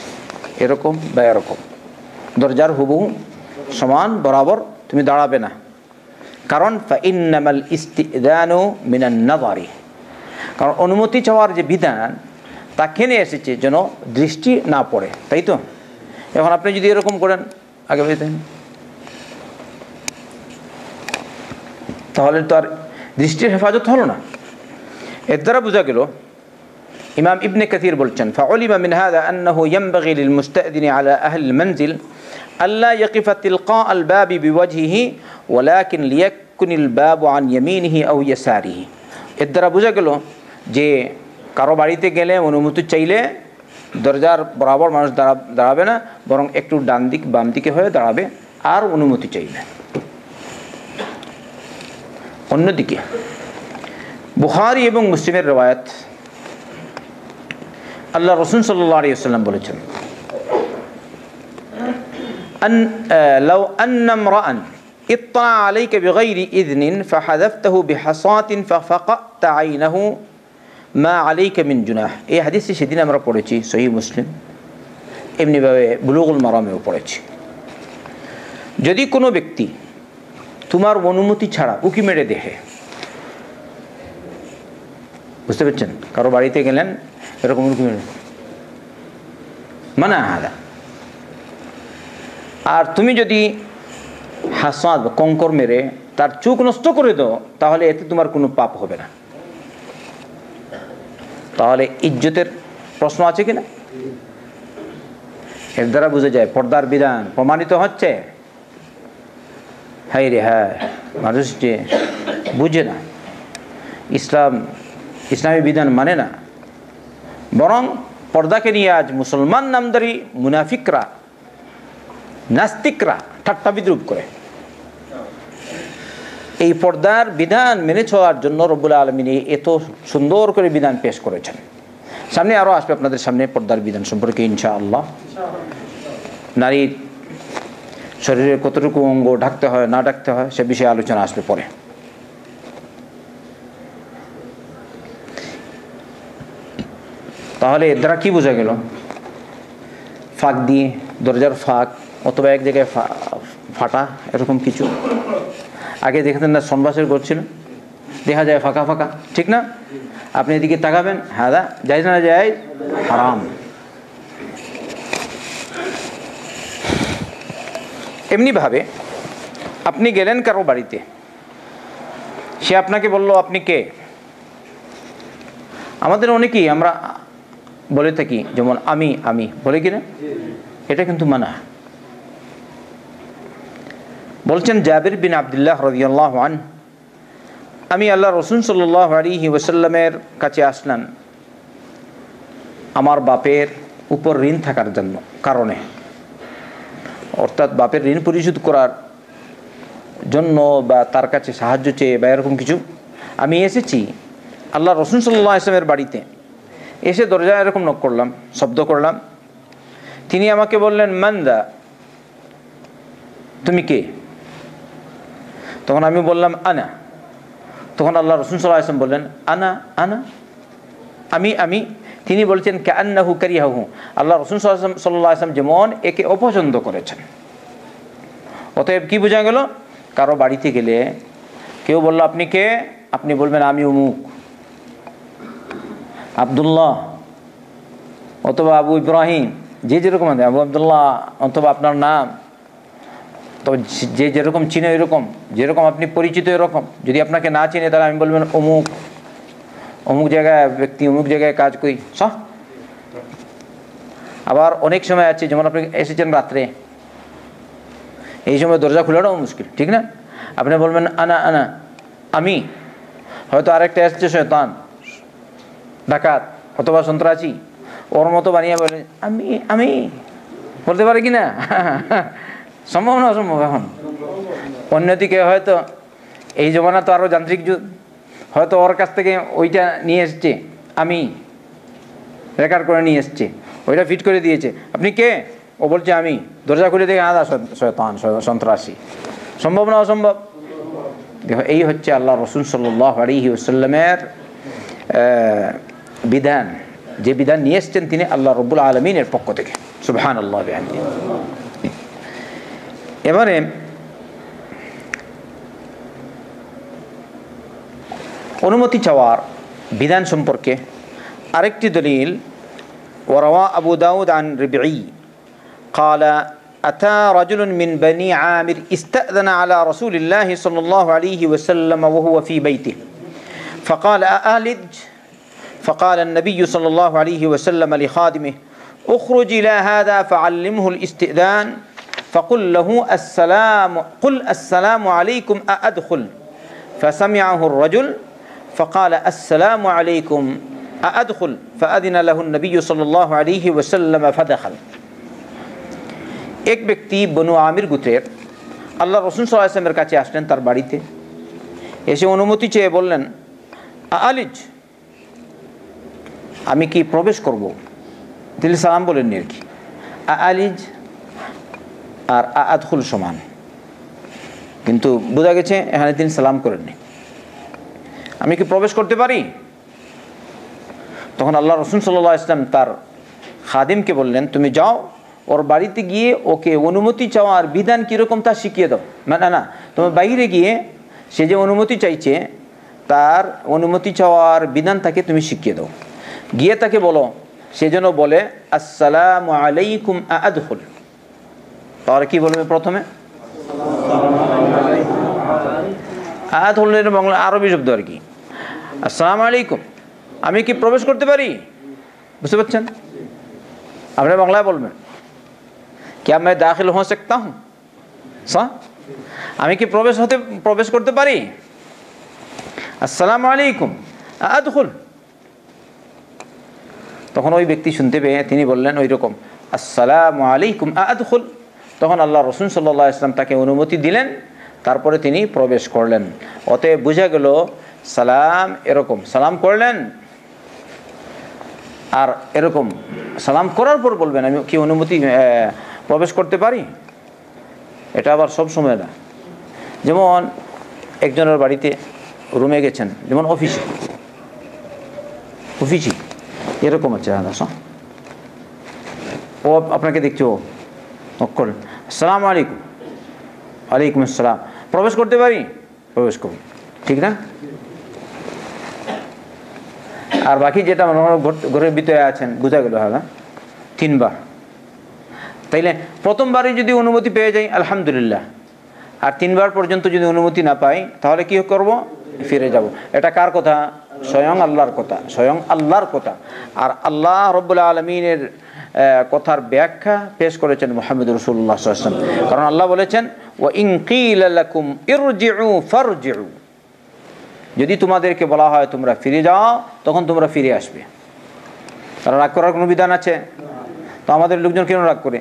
এরকম বা এরকম, দরজার হুবহু সমান বরাবর তুমি দাঁড়াবে না। কারণ ফাইন্নামাল ইস্তিদানু মিনান নাযারি, কারণ অনুমতি চাওয়ার যে বিধান তা কেনে এসেছে যেন দৃষ্টি না পড়ে, তাই তো? এখন আপনি যদি এরকম করেন আগে বলতেন, তাহলে তো আর দৃষ্টির হেফাজত হলো না। এর দ্বারা বোঝা গেল, ইমাম ইবনে কাসির বলছেন ফাউলিমা মিন হাযা আন্নাহু ইয়ানবাগি লিল মুস্তাদিনি আলা আহলিল মানজিল আল্লা ইয়াকিফা তিলকা আল বাবি বিওয়াজহিহি ওয়ালাকিন লিয়াকুনিল বাবু আন ইয়ামিনিহি আও ইয়াসারিহি। এর দ্বারা বোঝা গেল যে কারো বাড়িতে গেলে অনুমতি চাইলে দরজার বরাবর মানুষ দাঁড়াবে না, বরং একটু ডান দিক বাম দিকে হয়ে দাঁড়াবে আর অনুমতি চাইবে। অন্যদিকে বুখারী এবং মুসলিমের রওয়ায়াত, আল্লাহ রাসূল সাল্লাল্লাহু আলাইহি ওয়াসাল্লাম বলেছেন লাউ আন্না ইমরাআন ইত্তালা আলাইকা বিগাইরি ইযনিন ফাহাযাফতাহু বিহাসাতিন ফাফাকাতা আইনাহু মা আলাইকা মিন জুনাহ। এই হাদিসটি সেদিন আমরা পড়েছি সহিহ মুসলিম, এমনিভাবে বুলুগুল মারামেও পড়েছি। যদি কোনো ব্যক্তি তোমার অনুমতি ছাড়া উকি মেরে দেখে, বুঝতে পারছেন, কারো বাড়িতে গেলেন এরকম উকি মেরে মানা হাদা, আর তুমি যদি হাসাদ বা কঙ্কর মেরে তার চোখ নষ্ট করে দাও, তাহলে এতে তোমার কোনো পাপ হবে না। তাহলে ইজ্জতের প্রশ্ন আছে কিনা? এর দ্বারা বোঝা যায় পর্দার বিধান প্রমাণিত হচ্ছে। হাই রে হ্যাঁ, মানুষ যে বুঝে না, ইসলামী বিধান মানে না, বরং পর্দাকে নিয়ে আজ মুসলমান নামদারি মুনাফিকরা, নাস্তিকরা ঠাট্টা বিদ্রুপ করে। এই পর্দার বিধান মেনে চলার জন্য রব্বুল আলামিন এত সুন্দর করে বিধান পেশ করেছেন। সামনে আরও আসবে আপনাদের সামনে পর্দার বিধান সম্পর্কে ইনশাআল্লাহ। নারীর শরীরের কতটুকু অঙ্গ ঢাকতে হয় না ঢাকতে হয় সে বিষয়ে আলোচনা আসবে পরে। তাহলে এর দ্বারা কি বোঝা গেল? ফাঁক দিয়ে, দরজার ফাঁক অথবা এক জায়গায় ফাটা এরকম কিছু। আগে দেখতেন না সনবাসের ঘর ছিল, দেখা যায় ফাঁকা ফাঁকা, ঠিক না? আপনি এদিকে তাকাবেন, হ্যাঁ দা জায়েজ না জায়েজ? হারাম। এমনিভাবে আপনি গেলেন কারো বাড়িতে, সে আপনাকে বলল আপনি কে। আমাদের অনেকেই আমরা বলে থাকি, যেমন আমি আমি বলে কিনা, এটা কিন্তু মানা। বলছেন জাবির বিন আব্দুল্লাহ রাদিয়াল্লাহু আনহু, আমি আল্লাহ রাসূল সাল্লাল্লাহু আলাইহি ওয়াসাল্লামের কাছে আসলাম আমার বাপের উপর ঋণ থাকার কারণে, অর্থাৎ বাপের ঋণ পরিশোধ করার জন্য বা তার কাছে সাহায্য চেয়ে বা এরকম কিছু। আমি এসেছি আল্লাহ রাসূল সাল্লাল্লাহু আলাইহি ওয়াসাল্লামের বাড়িতে, এসে দরজায় এরকম নক করলাম, শব্দ করলাম। তিনি আমাকে বললেন মানদা, তুমি কে? তখন আমি বললাম আনা। তখন আল্লাহ রাসূল সাল্লাল্লাহু আলাইহি ওয়াসাল্লাম বললেন আনা আনা, আমি আমি। তিনি বলছেন কাআন্নাহু কারিহাহু, আল্লাহ রাসূল সাল্লাল্লাহু আলাইহি ওয়াসাল্লাম যেমন একে অপছন্দ করেছেন। অতএব কি বোঝা গেল, কারো বাড়িতে গেলে কেউ বলল আপনি কে, আপনি বলবেন আমি অমুক, আব্দুল্লাহ অথবা আবু ইব্রাহিম, যে যেরকম আছে, আবু আব্দুল্লাহ অথবা আপনার নাম, তবে যে যেরকম চিনে এরকম, যেরকম আপনি পরিচিত এরকম। যদি আপনাকে না চিনে তাহলে আমি বলবেন অমুক, অমুক জায়গায় ব্যক্তি, অমুক জায়গায় কাজ করি সব। আবার অনেক সময় আছে, যেমন আপনি এসেছেন রাত্রে, এই সময় দরজা খোলাটাও মুশকিল, ঠিক না? আপনি বলবেন আনা আনা, আমি। হয়তো আরেকটা এসছে শয়তান, ডাকাত অথবা সন্ত্রাসী, ওর মতো বানিয়ে বলে আমি আমি, বলতে পারে কি না? সম্ভব না অসম্ভব? এখন অন্যদিকে হয়তো এই জমানা তো আরও যান্ত্রিক যুগ, হয়তো ওর কাছ থেকে ওইটা নিয়ে এসছে, আমি রেকর্ড করে নিয়ে এসছে, ওইটা ফিট করে দিয়েছে। আপনি কে? ও বলছে আমি। দরজা খুলে দেখে আদা শয়তান, সন্ত্রাসী। সম্ভব না অসম্ভব? দেখো, এই হচ্ছে আল্লাহ রাসূল সাল্লাল্লাহু আলাইহি ওয়াসাল্লামের বিধান, যে বিধান নিয়ে এসছেন তিনি আল্লাহ রাব্বুল আলামিনের পক্ষ থেকে। সুবহানাল্লাহ বিহামদিহি। এবারে অনুমতি চাওয়ার বিধান সম্পর্কে আরেকটি দলিল, ওয়ারাওয়া আবু দাউদ আন রবিঈ قال أتى رجل من بني عامر استأذن على رسول الله صلى الله عليه وسلم وهو في بيته فقال أألج؟ فقال النبي صلى الله عليه وسلم لخادمه اخرج إلى هذا فعلمه الاستئذان فقل له قل السلام عليكم أأدخل؟ فسمعه الرجل فقال السلام عليكم أأدخل؟ فأذن له النبي صلى الله عليه وسلم فدخل। এক ব্যক্তি বনু আমির গোত্রের আল্লাহ রাসূল সাল্লাল্লাহু আলাইহি ওয়াসাল্লামের কাছে আসলেন, তার বাড়িতে এসে অনুমতি চেয়ে বললেন আলিজ, আমি কি প্রবেশ করব? তিনি সালাম বলেননি আর কি। আলিজ আর আদখুল সমান, কিন্তু বোঝা গেছে এখানে তিনি সালাম করেননি। আমি কি প্রবেশ করতে পারি? তখন আল্লাহ রাসূল সাল্লাল্লাহু আলাইহি ওয়াসাল্লাম তার খাদিমকে বললেন তুমি যাও, ওর বাড়িতে গিয়ে ওকে অনুমতি চাওয়ার বিধান কীরকম তা শিখিয়ে দাও। না, তোমার বাইরে গিয়ে সে যে অনুমতি চাইছে তার অনুমতি চাওয়ার বিধান তাকে তুমি শিখিয়ে দাও। গিয়ে তাকে বলো সে যেন বলে আসসালামু আলাইকুম আদখুল। তাহলে কি বলবে? প্রথমে আদখুলের বাংলা আরবি শব্দ আর কি, আসসালামু আলাইকুম, আমি কি প্রবেশ করতে পারি? বুঝতে পারছেন? আপনি বাংলায় বলবেন क्या मैं दाखिल हो सकता हूँ? আমি কি প্রবেশ করতে পারি? আসসালামু আলাইকুম আদখুল। তখন ওই ব্যক্তি শুনতে পেয়ে তিনি বললেন ওই রকম আসসালামু আলাইকুম আদখুল। তখন আল্লাহ রাসূল সাল্লাল্লাহু আলাইহি ওয়াসাল্লাম তাকে অনুমতি দিলেন, তারপরে তিনি প্রবেশ করলেন। অতএব বোঝা গেল সালাম এরকম সালাম করলেন, আর এরকম সালাম করার পর বলবেন আমি কি অনুমতি প্রবেশ করতে পারি। এটা আবার সব সময় না। যেমন একজনের বাড়িতে রুমে গেছেন, যেমন অফিসে এরকম আছে, ও আপনাকে দেখছো, করলেন আসসালামু আলাইকুম, ওয়ালাইকুম আসসালাম, প্রবেশ করতে পারি? প্রবেশ করুন, ঠিক না? আর বাকি যেটা ঘরের ভিতরে আছেন বোঝা গেল, হ্যাঁ 3 বার। তাইলে প্রথমবারই যদি অনুমতি পেয়ে যাই আলহামদুলিল্লাহ, আর 3 বার পর্যন্ত যদি অনুমতি না পাই তাহলে কি করব? ফিরে যাব। এটা কার কথা? স্বয়ং আল্লাহর কথা, স্বয়ং আল্লাহর কথা। আর আল্লাহ রাব্বুল আলামিনের কথার ব্যাখ্যা পেশ করেছেন মুহাম্মদ রাসূলুল্লাহ সাল্লাল্লাহু আলাইহি ওয়াসাল্লাম। কারণ আল্লাহ বলেছেন ওয়া ইন কিলা লাকুম ইরজিউ ফারজিউ, যদি তোমাদেরকে বলা হয় তোমরা ফিরে যাও তখন তোমরা ফিরে আসবে। তারা রাগ করার কোনো বিধান আছে? তো আমাদের লোকজন কেন রাগ করে?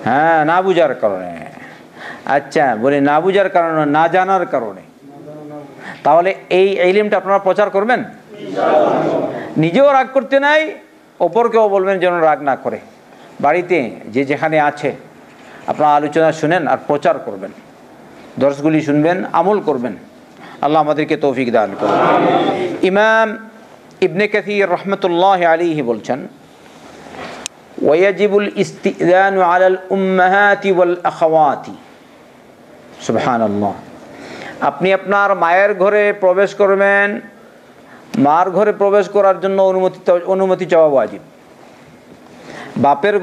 হ্যাঁ, না বুঝার কারণে। আচ্ছা, বলে না বুঝার কারণে, না জানার কারণে। তাহলে এই ইলমটা আপনারা প্রচার করবেন? নিজেও রাগ করতে নাই, অপরকেও বলবেন যেন রাগ না করে। বাড়িতে যে যেখানে আছে আপনারা আলোচনা শুনেন আর প্রচার করবেন, দর্শগুলি শুনবেন, আমল করবেন। আল্লাহ আমাদেরকে তৌফিক দান করুন। ইমাম ইবনে কাসির রাহমাতুল্লাহ আলাইহি বলছেন ওয়াজিবুল ইস্তিযানু আলাল উম্মাহাতি ওয়াল আখাওয়াতি। সুবহানাল্লাহ। আপনি আপনার মায়ের ঘরে প্রবেশ করবেন, মার ঘরে প্রবেশ করার জন্য অনুমতি চাওয়া ওয়াজিব। বাপের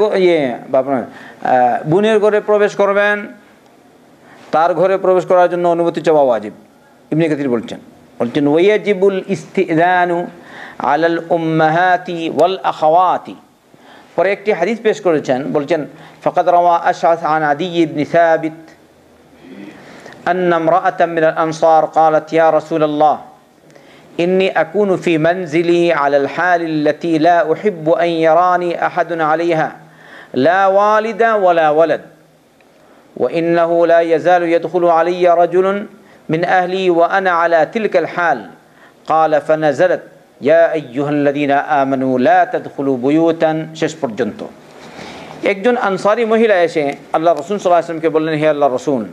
বোনের ঘরে প্রবেশ করবেন, তার ঘরে প্রবেশ করার জন্য অনুমতি চাওয়া ওয়াজিব। ইবনে কাসির বলছেন ওয়াজিবুল ইস্তিযানু আলাল উম্মাহাতি ওয়াল আখাওয়াতি। পরে একটি হাদিস পেশ করেছেন, বলছেন ফাকাদ রাওয়া আশআস আন আদি ইবনে সাবিত أن امرأة من الأنصار قالت يا رسول الله إني أكون في منزلي على الحال التي لا أحب أن يراني أحد عليها لا والد ولا ولد وإنه لا يزال يدخل علي رجل من أهلي وأنا على تلك الحال قال فنزلت يا أيها الذين آمنوا لا تدخلوا بيوتا শেষ পর্যন্ত। একজন আনসারী মহিলা এসে আল্লাহ রাসূল সাল্লাল্লাহু আলাইহি ওয়াসাল্লামকে বললেন, হে আল্লাহর রাসূল,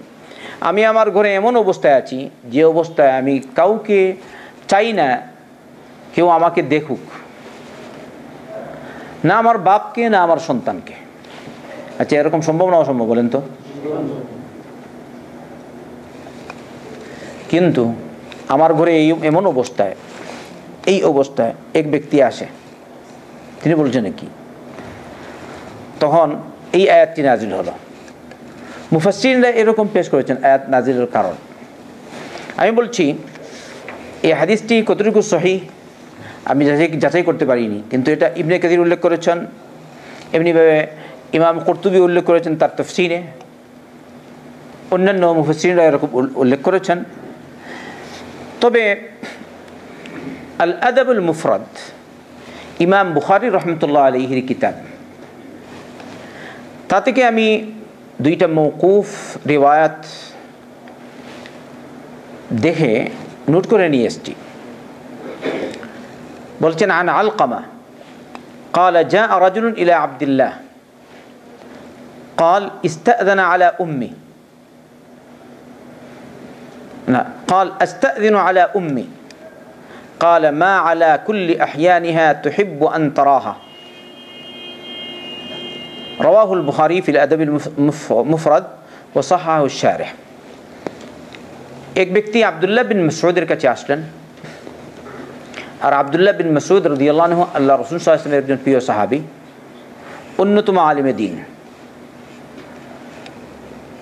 আমি আমার ঘরে এমন অবস্থায় আছি যে অবস্থায় আমি কাউকে চাই না কেউ আমাকে দেখুক, না আমার বাপকে না আমার সন্তানকে। আচ্ছা, এরকম সম্ভব না অসম্ভব বলেন তো? কিন্তু আমার ঘরে এমন অবস্থায়, এই অবস্থায় এক ব্যক্তি আসে, তিনি বলছেন কি? তখন এই আয়াতটি নাজিল হলো। মুফাসসিররা এরকম পেশ করেছেন আয়াত নাজিলের কারণ। আমি বলছি এই হাদিসটি কতটুকু সহিহ আমি যাচাই করতে পারিনি, কিন্তু এটা ইবনে কাসির উল্লেখ করেছেন, এমনিভাবে ইমাম কুরতুবী উল্লেখ করেছেন তার তাফসীরে, অন্যান্য মুফাসসিররা এরকম উল্লেখ করেছেন। তবে আল আদাবুল মুফরাদ ইমাম বুখারী রাহমাতুল্লাহ আলাইহির কিতাব, তা থেকে আমি 2টা মওকুফ রিওয়ায়াত দেখে নোট করে নিয়ে এসেছি। বলছেন আন আলকামা قال جاء رجل إلى عبد الله قال استأذن على أمي قال أستأذن على أمي قال ما على كل أحيانها تحب أن تراها رواه البخاري في الأدب المفرد وصححه الشارح। এক ব্যক্তি আব্দুল্লাহ বিন মাসউদের কাছে আসলেন, আর আব্দুল্লাহ বিন মাসউদ রাদিয়াল্লাহু আনহু আল্লাহ রাসূল সাল্লাল্লাহু আলাইহি ওয়াসাল্লামের একজন প্রিয় সাহাবী, অন্যতম আলিমে দ্বীন।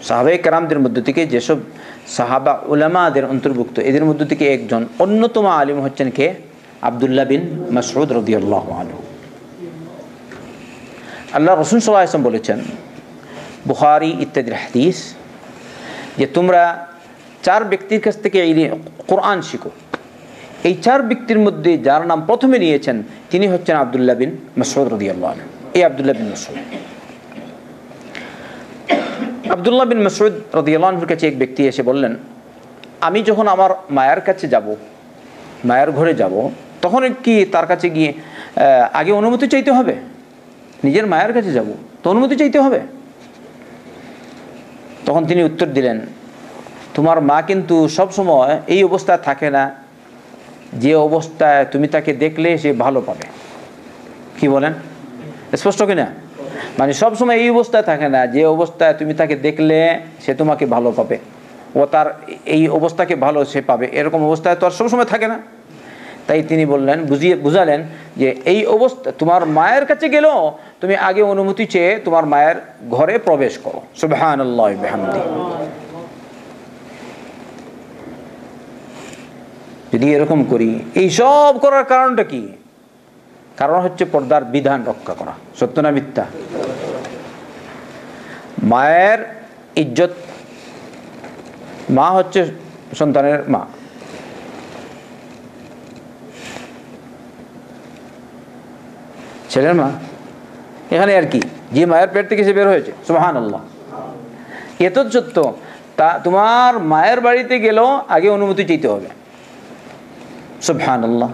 সাহাবায়ে কেরামদের মধ্য থেকে যেসব সাহাবা উলামাদের অন্তর্ভুক্ত, এদের মধ্য থেকে একজন অন্যতম আলিম হচ্ছেন কে? আব্দুল্লাহ বিন মাসউদ রাদিয়াল্লাহু আনহু। আল্লাহ রাসূল সাল্লাল্লাহু আলাইহি ওয়াসাল্লাম বলেছেন বুখারী ইত্যাদির হাদিস, যে তোমরা 4 ব্যক্তির কাছ থেকে এই কোরআন শিখো। এই 4 ব্যক্তির মধ্যে যার নাম প্রথমে নিয়েছেন তিনি হচ্ছেন আব্দুল্লাহ বিন মাসউদ রাদিয়াল্লাহু আনহু। এই আব্দুল্লাহ বিন মাসউদ, আব্দুল্লাহ বিন মাসউদ রাদিয়াল্লাহু আনহুর কাছে এক ব্যক্তি এসে বললেন, আমি যখন আমার মায়ের কাছে যাব, মায়ের ঘরে যাব, তখন কি তার কাছে গিয়ে আগে অনুমতি চাইতে হবে? নিজের মায়ের কাছে যাব তো অনুমতি চাইতে হবে? তখন তিনি উত্তর দিলেন, তোমার মা কিন্তু সব সময় এই অবস্থায় থাকে না যে অবস্থায় তুমি তাকে দেখলে সে ভালো পাবে। কি বলেন? স্পষ্ট কিনা? মানে সব সময় এই অবস্থায় থাকে না যে অবস্থায় তুমি তাকে দেখলে সে তোমাকে ভালো পাবে, ও তার এই অবস্থাকে ভালো সে পাবে, এরকম অবস্থায় তো আর সবসময় থাকে না। তাই তিনি বললেন, বুঝালেন যে এই অবস্থা তোমার মায়ের কাছে গেলেও তুমি আগে অনুমতি চেয়ে তোমার মায়ের ঘরে প্রবেশ করো। সুবহানাল্লাহ ওয়া বিহামদিহি। যদি এরকম করি, এই সব করার কারণটা কি? কারণ হচ্ছে পর্দার বিধান রক্ষা করা। সত্য না মিথ্যা? মায়ের ইজ্জত, মা হচ্ছে সন্তানের মা, ছেলের মা। এখানে আর কি, যে মায়ের পেট থেকে সে বের হয়েছে, সুবহানাল্লাহ, এত সত্য। তা তোমার মায়ের বাড়িতে গেলেও আগে অনুমতি চাইতে হবে। সুবহানাল্লাহ।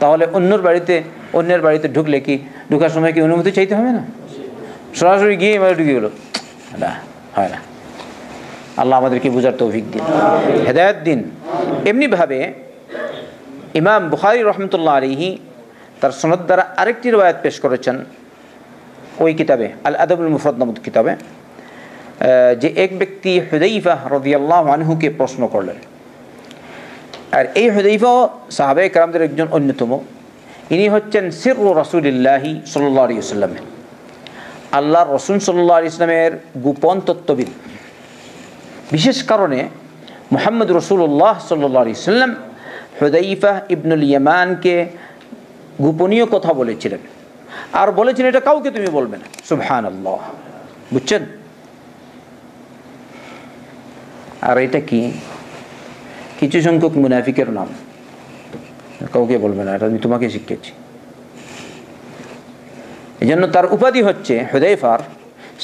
তাহলে অন্যের বাড়িতে ঢুকলে কি, ঢুকার সময় কি অনুমতি চাইতে হবে না? সরাসরি গিয়ে এবারে ঢুকে গেল, না, হয় না। আল্লাহ আমাদেরকে বুঝার তৌফিক দিন, হেদায়েত দিন। এমনিভাবে ইমাম বুখারী রহমতুল্লাহ আলাইহি তার সনদ দ্বারা আরেকটি রওয়ায়াত পেশ করেছেন ওই কিতাবে, আল আদবুল মুফরাদ নামক কিতাবে, যে এক ব্যক্তি হুযায়ফা রাদিয়াল্লাহু আনহুকে প্রশ্ন করলেন। আর এই হুযায়ফাও সাহাবায়ে কেরামদের একজন অন্যতম। ইনি হচ্ছেন সিররু রাসূলিল্লাহি সাল্লাল্লাহু আলাইহি ওয়াসাল্লাম, আল্লাহর রাসূল সাল্লাল্লাহু আলাইহি ওয়াসাল্লামের গোপন তত্ত্ববিদ। বিশেষ কারণে মুহাম্মদ রাসূলুল্লাহ সাল্লাল্লাহু আলাইহি ওয়াসাল্লাম হুযায়ফা ইবনুল ইয়ামানকে গোপনীয় কথা বলেছিলেন, আর বলেছিলেন এটা কাউকে তুমি বলবে না। সুবহানাল্লাহ, বুঝছেন? আর এটা কি? কিছু সংখ্যক মুনাফিকের নাম, কাউকে বলবে না, এটা আমি তোমাকে শিখিয়েছি। এই জন্য তার উপাধি হচ্ছে হুযায়ফার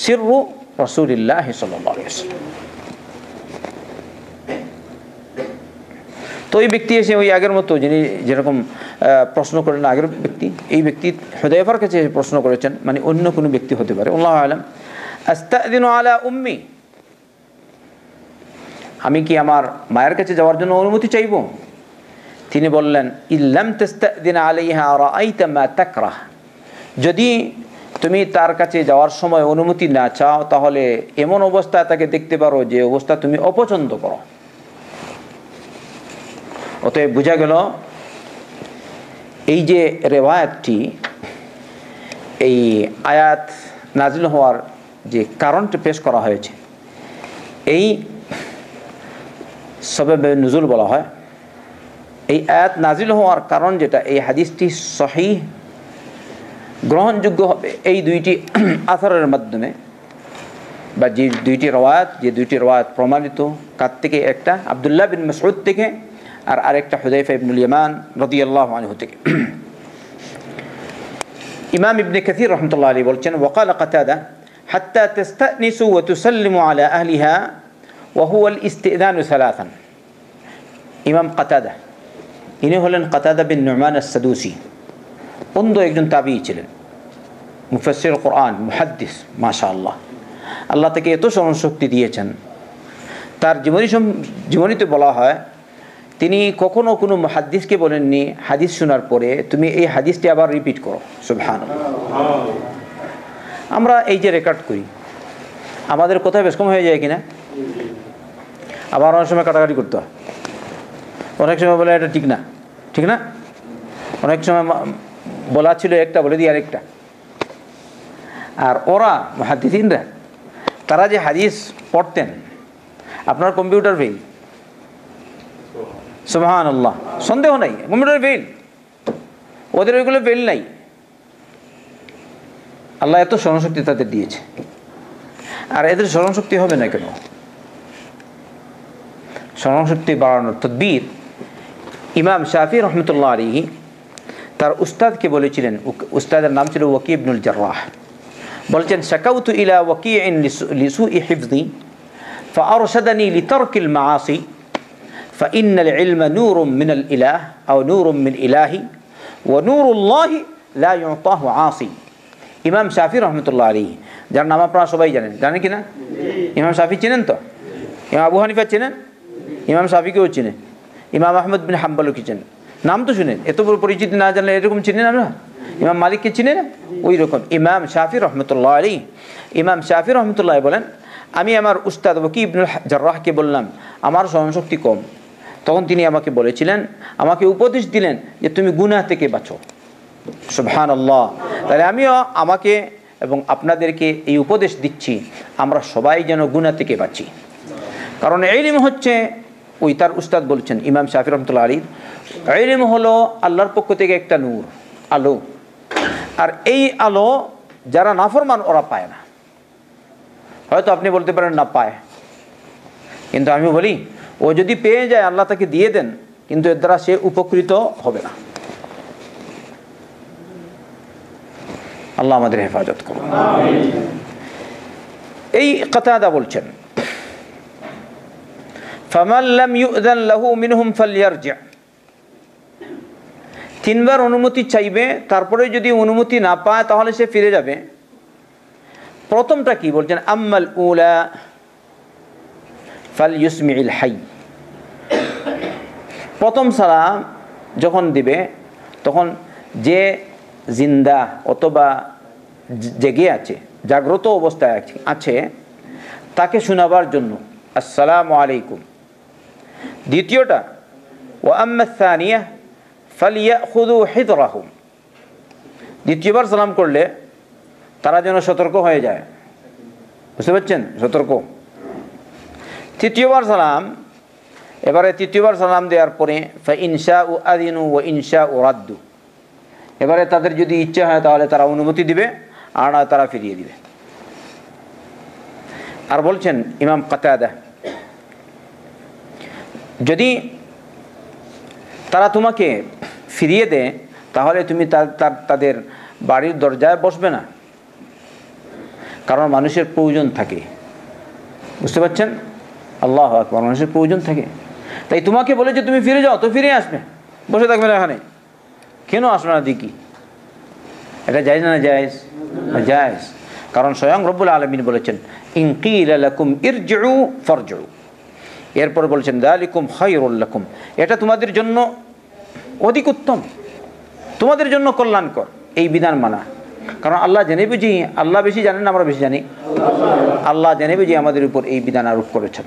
সিররু রাসূলিল্লাহ সাল্লাল্লাহু আলাইহি ওয়াসাল্লাম। তো এই ব্যক্তি এসে ওই আগের মতো, যিনি যেরকম প্রশ্ন করেন আগের ব্যক্তি, এই ব্যক্তি হুযায়ফার কাছে প্রশ্ন করেছেন, মানে অন্য কোনো ব্যক্তি হতে পারে। আল্লাহু আ'লাম। আস্তাযিনু আলা উম্মি, আমি কি আমার মায়ের কাছে যাওয়ার জন্য অনুমতি চাইব? তিনি বললেন, ইল্লাম তাস্তাযিন আলাইহা রাআইতা মা তাকরাহ, যদি তুমি তার কাছে যাওয়ার সময় অনুমতি না চাও, তাহলে এমন অবস্থায় তাকে দেখতে পারো যে অবস্থা তুমি অপছন্দ করো। অতএব বোঝা গেল এই যে রেওয়ায়াতটি, এই আয়াত নাজিল হওয়ার যে কারণটা পেশ করা হয়েছে, এই সবাবে নুজুল বলা হয়। এই আয়াত নাজিল হওয়ার কারণ যেটা, এই হাদিসটি সহিহ গ্রহণযোগ্য হবে এই দুইটি আসারের মাধ্যমে, বা যে দুইটি রওয়ায়াত প্রমাণিত। কার থেকে? একটা আব্দুল্লাহ বিন মাসউদ থেকে, আর আরেকটা হুযায়ফা ইবনুল ইয়ামান রাদিয়াল্লাহু আনহু থেকে। ইমাম ইবনে কাসীর রাহমাতুল্লাহ আলাইহি বলছেন, ওয়াকালা কাতাদা হাত্তা তাস্তানিসু ওয়া তুসাল্লিমু আলা আহলিহা ওয়া হুয়া আল ইস্তিদানু সালাসান। ইমাম কাতাদা, ইনি হলেন কাতাদা বিন নুমান আস-সাদুসি, অন্য একজন তাবিঈ ছিলেন, মুফাসসির কোরআন, মুহাদ্দিস। মাশাআল্লাহ, আল্লাহ তাকে এত স্মরণশক্তি দিয়েছেন। তার জীবনীতে বলা হয়, তিনি কখনো কোনো মুহাদ্দিসকে বলেননি হাদিস শোনার পরে তুমি এই হাদিসটি আবার রিপিট করো। সুবহানাল্লাহ। আমরা এই যে রেকর্ড করি, আমাদের কোথায় বেশ কম হয়ে যায় কিনা? আবার অনেক সময় কাটাকাটি করতে হয়, অনেক সময় বলে এটা ঠিক না, ঠিক না? অনেক সময় বলা ছিল একটা, বলে দিই আরেকটা। আর ওরা মুহাদ্দিসিনরা, তারা যে হাদিস পড়তেন, আপনার কম্পিউটার ফেল, সুবহানাল্লাহ, সন্দেহ নাই, কম্পিউটার ফেল, ওদের ওইগুলো ফেল নাই। আল্লাহ এত স্মরণশক্তি তাদের দিয়েছে, আর এদের স্মরণশক্তি হবে না কেন? স্মরণশক্তি বাড়ানোর তদবির ইমাম শাফি রহমতুল্লাহ আলাইহি তার উস্তাদকে বলেছিলেন, উস্তাদের নাম ছিল ওয়াকি ইবনুল জাররাহ। বলছেন, শাকাউতু ইলা ওয়াকিইন লিসুই হিফযি ফাআরশাদানি লিতারকিল মাআসি ফাইন্নাল ইলমা নূরুম মিনাল ইলাহ আও নূরুম মিন ইলাহি ওয়া নূরুল্লাহি লা ইউতাহু আসি। ইমাম শাফি রহমতুল্লাহ আলাইহি, যার নাম আপনারা সবাই জানেন, জানেন কি না? ইমাম শাফি চেনেন তো? ইমাম আবু হানিফা চেনেন, ইমাম শাফিকেও চেনেন, ইমাম আহমদ বিন হাম্বলও কি চেনেন, নাম তো শুনেন। এত বড় পরিচিতি না জানলে এরকম চিনেন আমরা? ইমাম মালিককে চিনে না? ওই রকম ইমাম শাফি রহমতুল্লাহ আলাইহি। ইমাম শাফি রহমতুল্লাহ বলেন, আমি আমার উস্তাদ ওয়াকি ইবনুল জাররাহকে বললাম, আমার স্মরণশক্তি কম, তখন তিনি আমাকে বলেছিলেন, আমাকে উপদেশ দিলেন যে তুমি গুনাহ থেকে বাঁচো। সুবহানাল্লাহ। তাহলে আমিও আমাকে এবং আপনাদেরকে এই উপদেশ দিচ্ছি, আমরা সবাই যেন গুনাহ থেকে বাঁচি। কারণ ইলম হচ্ছে, ওই তার উস্তাদ বলছেন ইমাম শাফি রহমতুল্লাহ আলাইহি, ইলম হলো আল্লাহর পক্ষ থেকে একটা নূর, আলো। আর এই আলো যারা নাফরমান ওরা পায় না। হয়তো আপনি বলতে পারেন না পায়, কিন্তু আমি বলি ও যদি পেয়ে যায় আল্লাহ তাকে দিয়ে দেন, কিন্তু এর দ্বারা সে উপকৃত হবে না। আল্লাহ আমাদের হেফাজত করুন। এই কাতাদা বলছেন, ফামান লাম ইউযান লাহু মিনহুম ফালইয়ারজি', তিনবার অনুমতি চাইবে, তারপরে যদি অনুমতি না পায় তাহলে সে ফিরে যাবে। প্রথমটা কি বলছেন, আম্মাল উলা ফালইউসমি'ল হাই, প্রথম সালাম যখন দিবে তখন যে জিন্দা অথবা জেগে আছে, জাগ্রত অবস্থায় আছে, তাকে শোনাবার জন্য আসসালামু আলাইকুম। দ্বিতীয়টা, ওয়া আম্মা সানিয়া ফালিয়াখুযু হিযরাহুম, দ্বিতীয়বার সালাম করলে তারা যেন সতর্ক হয়ে যায়। বুঝতে পারছেন? সতর্ক। তৃতীয়বার সালাম, এবারে তৃতীয়বার সালাম দেওয়ার পরে ফা ইনশাউ আযিনু ওয়া ইনশাউ রাদ্দু, এবারে তাদের যদি ইচ্ছা হয় তাহলে তারা অনুমতি দিবে, আর না তারা ফিরিয়ে দিবে। আর বলছেন ইমাম কাতাদা, যদি তারা তোমাকে ফিরিয়ে দেয় তাহলে তুমি তাদের বাড়ির দরজায় বসবে না, কারণ মানুষের প্রয়োজন থাকে। বুঝতে পারছেন? আল্লাহু আকবার, মানুষের প্রয়োজন থাকে। তাই তোমাকে বলে যে তুমি ফিরে যাও, তো ফিরে আসবে, বসে থাকবে না এখানে। কেন আসবে না দেখি? এটা জায়েজ না জায়েজ? জায়েজ। কারণ স্বয়ং রব্বুল আলামিন বলেছেন, ইন কিলা লাকুম ইরজিউ ফারজিউ, এরপর বলেছেন যালিকুম খায়রুল লাকুম, এটা তোমাদের জন্য অধিক উত্তম, তোমাদের জন্য কল্যাণকর এই বিধান মানা। কারণ আল্লাহ জেনে বুঝি, আল্লাহ বেশি জানেন, আমরা বেশি জানি, আল্লাহ জেনে বুঝি আমাদের উপর এই বিধান আরোপ করেছেন।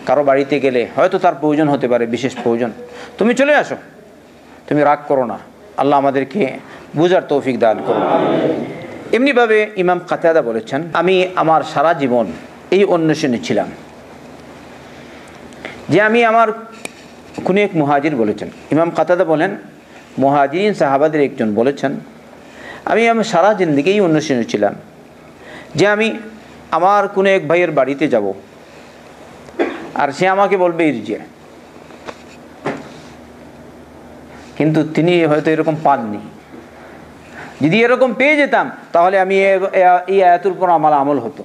কারো বাড়িতে গেলে হয়তো তার প্রয়োজন হতে পারে, বিশেষ প্রয়োজন, তুমি চলে আসো, তুমি রাগ করো না। আল্লাহ আমাদেরকে বুঝার তৌফিক দান করুন। এমনিভাবে ইমাম কাতাদা বলেছেন, আমি আমার সারা জীবন এই অন্বেষণে ছিলাম যে আমি আমার কোন এক মুহাজির বলেছেন, ইমাম কাতাদা বলেন মুহাজিরিন সাহাবাদের একজন বলেছেন, আমি সারা জিন্দেগি এই অন্বেষণে ছিলাম যে আমি আমার কোনো এক ভাইয়ের বাড়িতে যাব, আর সে আমাকে বলবে ইরজি, কিন্তু তিনি হয়তো এরকম পাননি। যদি এরকম পেয়ে যেতাম তাহলে আমি এই আয়াতের উপর আমার আমল হতো।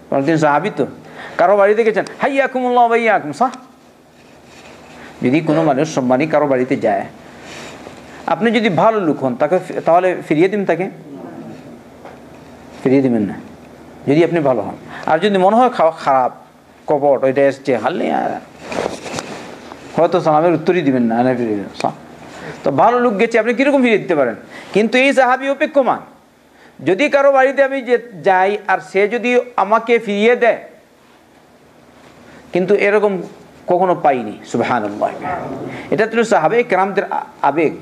কারণ তিনি সাহাবী তো, কারো বাড়িতে গেছেন, হাইয়াকুমুল্লাহ ওয়া ইয়াকুম, সাহ। যদি কোনো মানুষ সম্মানী কারো বাড়িতে যায়, আপনি যদি ভালো লোক হন তাকে, তাহলে ফিরিয়ে দিন, তাকে ফিরিয়ে দিবেন না যদি আপনি ভালো হন। আর যদি মনে হয় খারাপ, কপট, ওইটা এসছে, হাললে হয়তো সালামের উত্তরই দিবেন না, ফিরিয়ে দিবেন। তো ভালো লোক গেছে, আপনি কীরকম ফিরিয়ে দিতে পারেন? কিন্তু এই সাহাবী অপেক্ষমান, যদি কারো বাড়িতে আমি যাই আর সে যদি আমাকে ফিরিয়ে দেয়, কিন্তু এরকম কখনো পাইনি। সুবহানাল্লাহ। এটা তো সাহাবে কেরামদের আবেগ।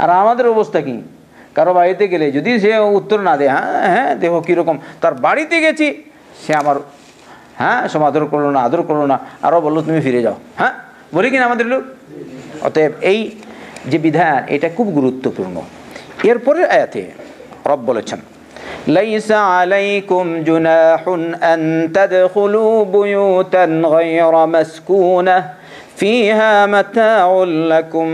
আর আমাদের অবস্থা কি? কারো বাড়িতে গেলে যদি সে উত্তর না দেয়, হ্যাঁ হ্যাঁ দেখো কীরকম, তার বাড়িতে গেছি, সে আমার সমাদর করলো না, আদর করলো না, আরও বললো তুমি ফিরে যাও, হ্যাঁ বলি কিনা আমাদের লোক। অতএব এই যে বিধান, এটা খুব গুরুত্বপূর্ণ। এরপরে আয়াতে রব বলেছেন, লাইসা আলাইকুম জুনাহুন আন তাদখুলু বুয়ুতান গায়রা মাসকুনাহ ফিহা মাতাউল লাকুম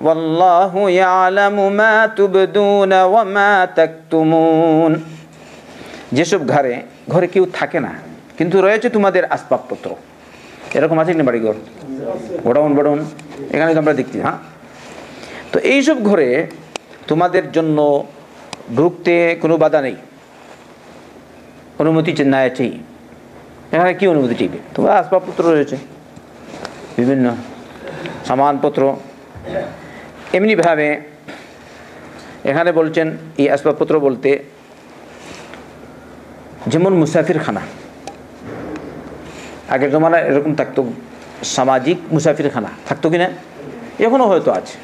ওয়াল্লাহু ইয়ালামু মা তুবদুনা ওয়া মা তাকতুমুন। যেসব ঘরে কেউ থাকে না, কিন্তু রয়েছে তোমাদের আসবাবপত্র, এরকম আছে না বাড়িঘর, গোডাউন, এখানে তো আমরা দেখছি। হ্যাঁ, তো এইসব ঘরে তোমাদের জন্য ঢুকতে কোনো বাধা নেই, অনুমতি না চাই। এখানে কি অনুমতি চাইবে? তোমার আসবাবপত্র রয়েছে, বিভিন্ন সামানপত্র। এমনিভাবে এখানে বলছেন এই আসবাবপত্র বলতে যেমন মুসাফিরখানা, আগের জমানায় এরকম থাকতো, সামাজিক মুসাফিরখানা থাকতো কি না? এখনও হয়তো আছে,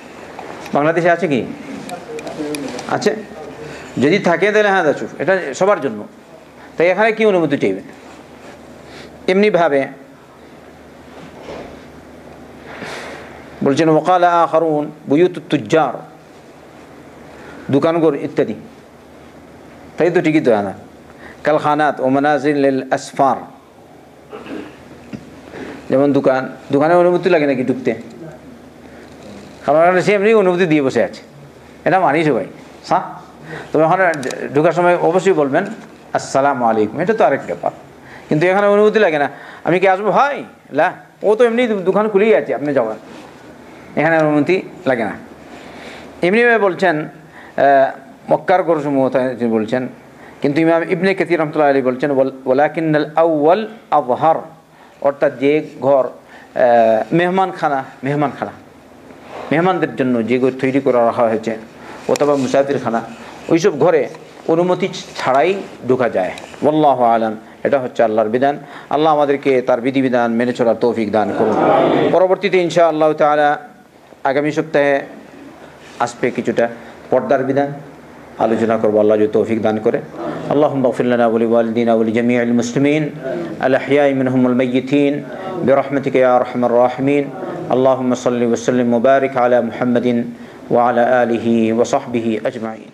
বাংলাদেশে আছে কি? আছে? যদি থাকে তাহলে হ্যাঁ দাচু, এটা সবার জন্য। তাই এখানে কি অনুমতি চাইবে? এমনিভাবে বলছেন ওয়াকালা আখারুন বুয়ুতুত তুজ্জার, দোকানঘর ইত্যাদি, তাই তো ঠিকই তো না? কালখানাত ও মানাজিল আসফার, যেমন দোকানে অনুমতি লাগে নাকি ঢুকতে? কারণ সে এমনি অনুমতি দিয়ে বসে আছে, এটা মানি সবাই। হ্যাঁ, তবে ওখানে ঢোকার সময় অবশ্যই বলবেন আসসালামু আলাইকুম, এটা তো আরেক ব্যাপার। কিন্তু এখানে অনুমতি লাগে না, আমি কি আসবো ভাই? লা, ও তো এমনি দোকান খুলেই আছে, আপনি যাবেন, এখানে অনুমতি লাগে না। এমনিভাবে বলছেন মক্কার ঘরসমূহ বলছেন, কিন্তু ইমাম ইবনে কাসির রাহমাতুল্লাহি আলাইহি বলছেন ওয়ালাকিনাল আউয়াল আযহার, অর্থাৎ যে ঘর মেহমানদের জন্য যে ঘর তৈরি করা রাখা হয়েছে অথবা মুসাফিরখানা, ওইসব ঘরে অনুমতি ছাড়াই ঢোকা যায়। আল্লাহু আলাম, এটা হচ্ছে আল্লাহর বিধান। আল্লাহ আমাদেরকে তার বিধিবিধান মেনে চলার তৌফিক দান করুন। পরবর্তীতে ইনশাআল্লাহ তাআলা আগামী সপ্তাহে আসবে কিছুটা পর্দার বিধান আলোচনা করবো, আল্লাহ যদি তৌফিক দান করে। আল্লাহুম্মা ইগফির লানা ওয়া লিওয়ালিদিনা ওয়া লিজামিইল মুসলিমিন আল আহইয়াই মিনহুম ওয়াল মাইয়িতিন বিরহমাতিকা ইয়া আরহামার রাহিমিন। আল্লাহুম্মা সাল্লি ওয়া সাল্লিম ওয়া বারিক আলা মুহাম্মাদিন ওয়া আলা আলিহি ওয়া সাহবিহি আজমাইন।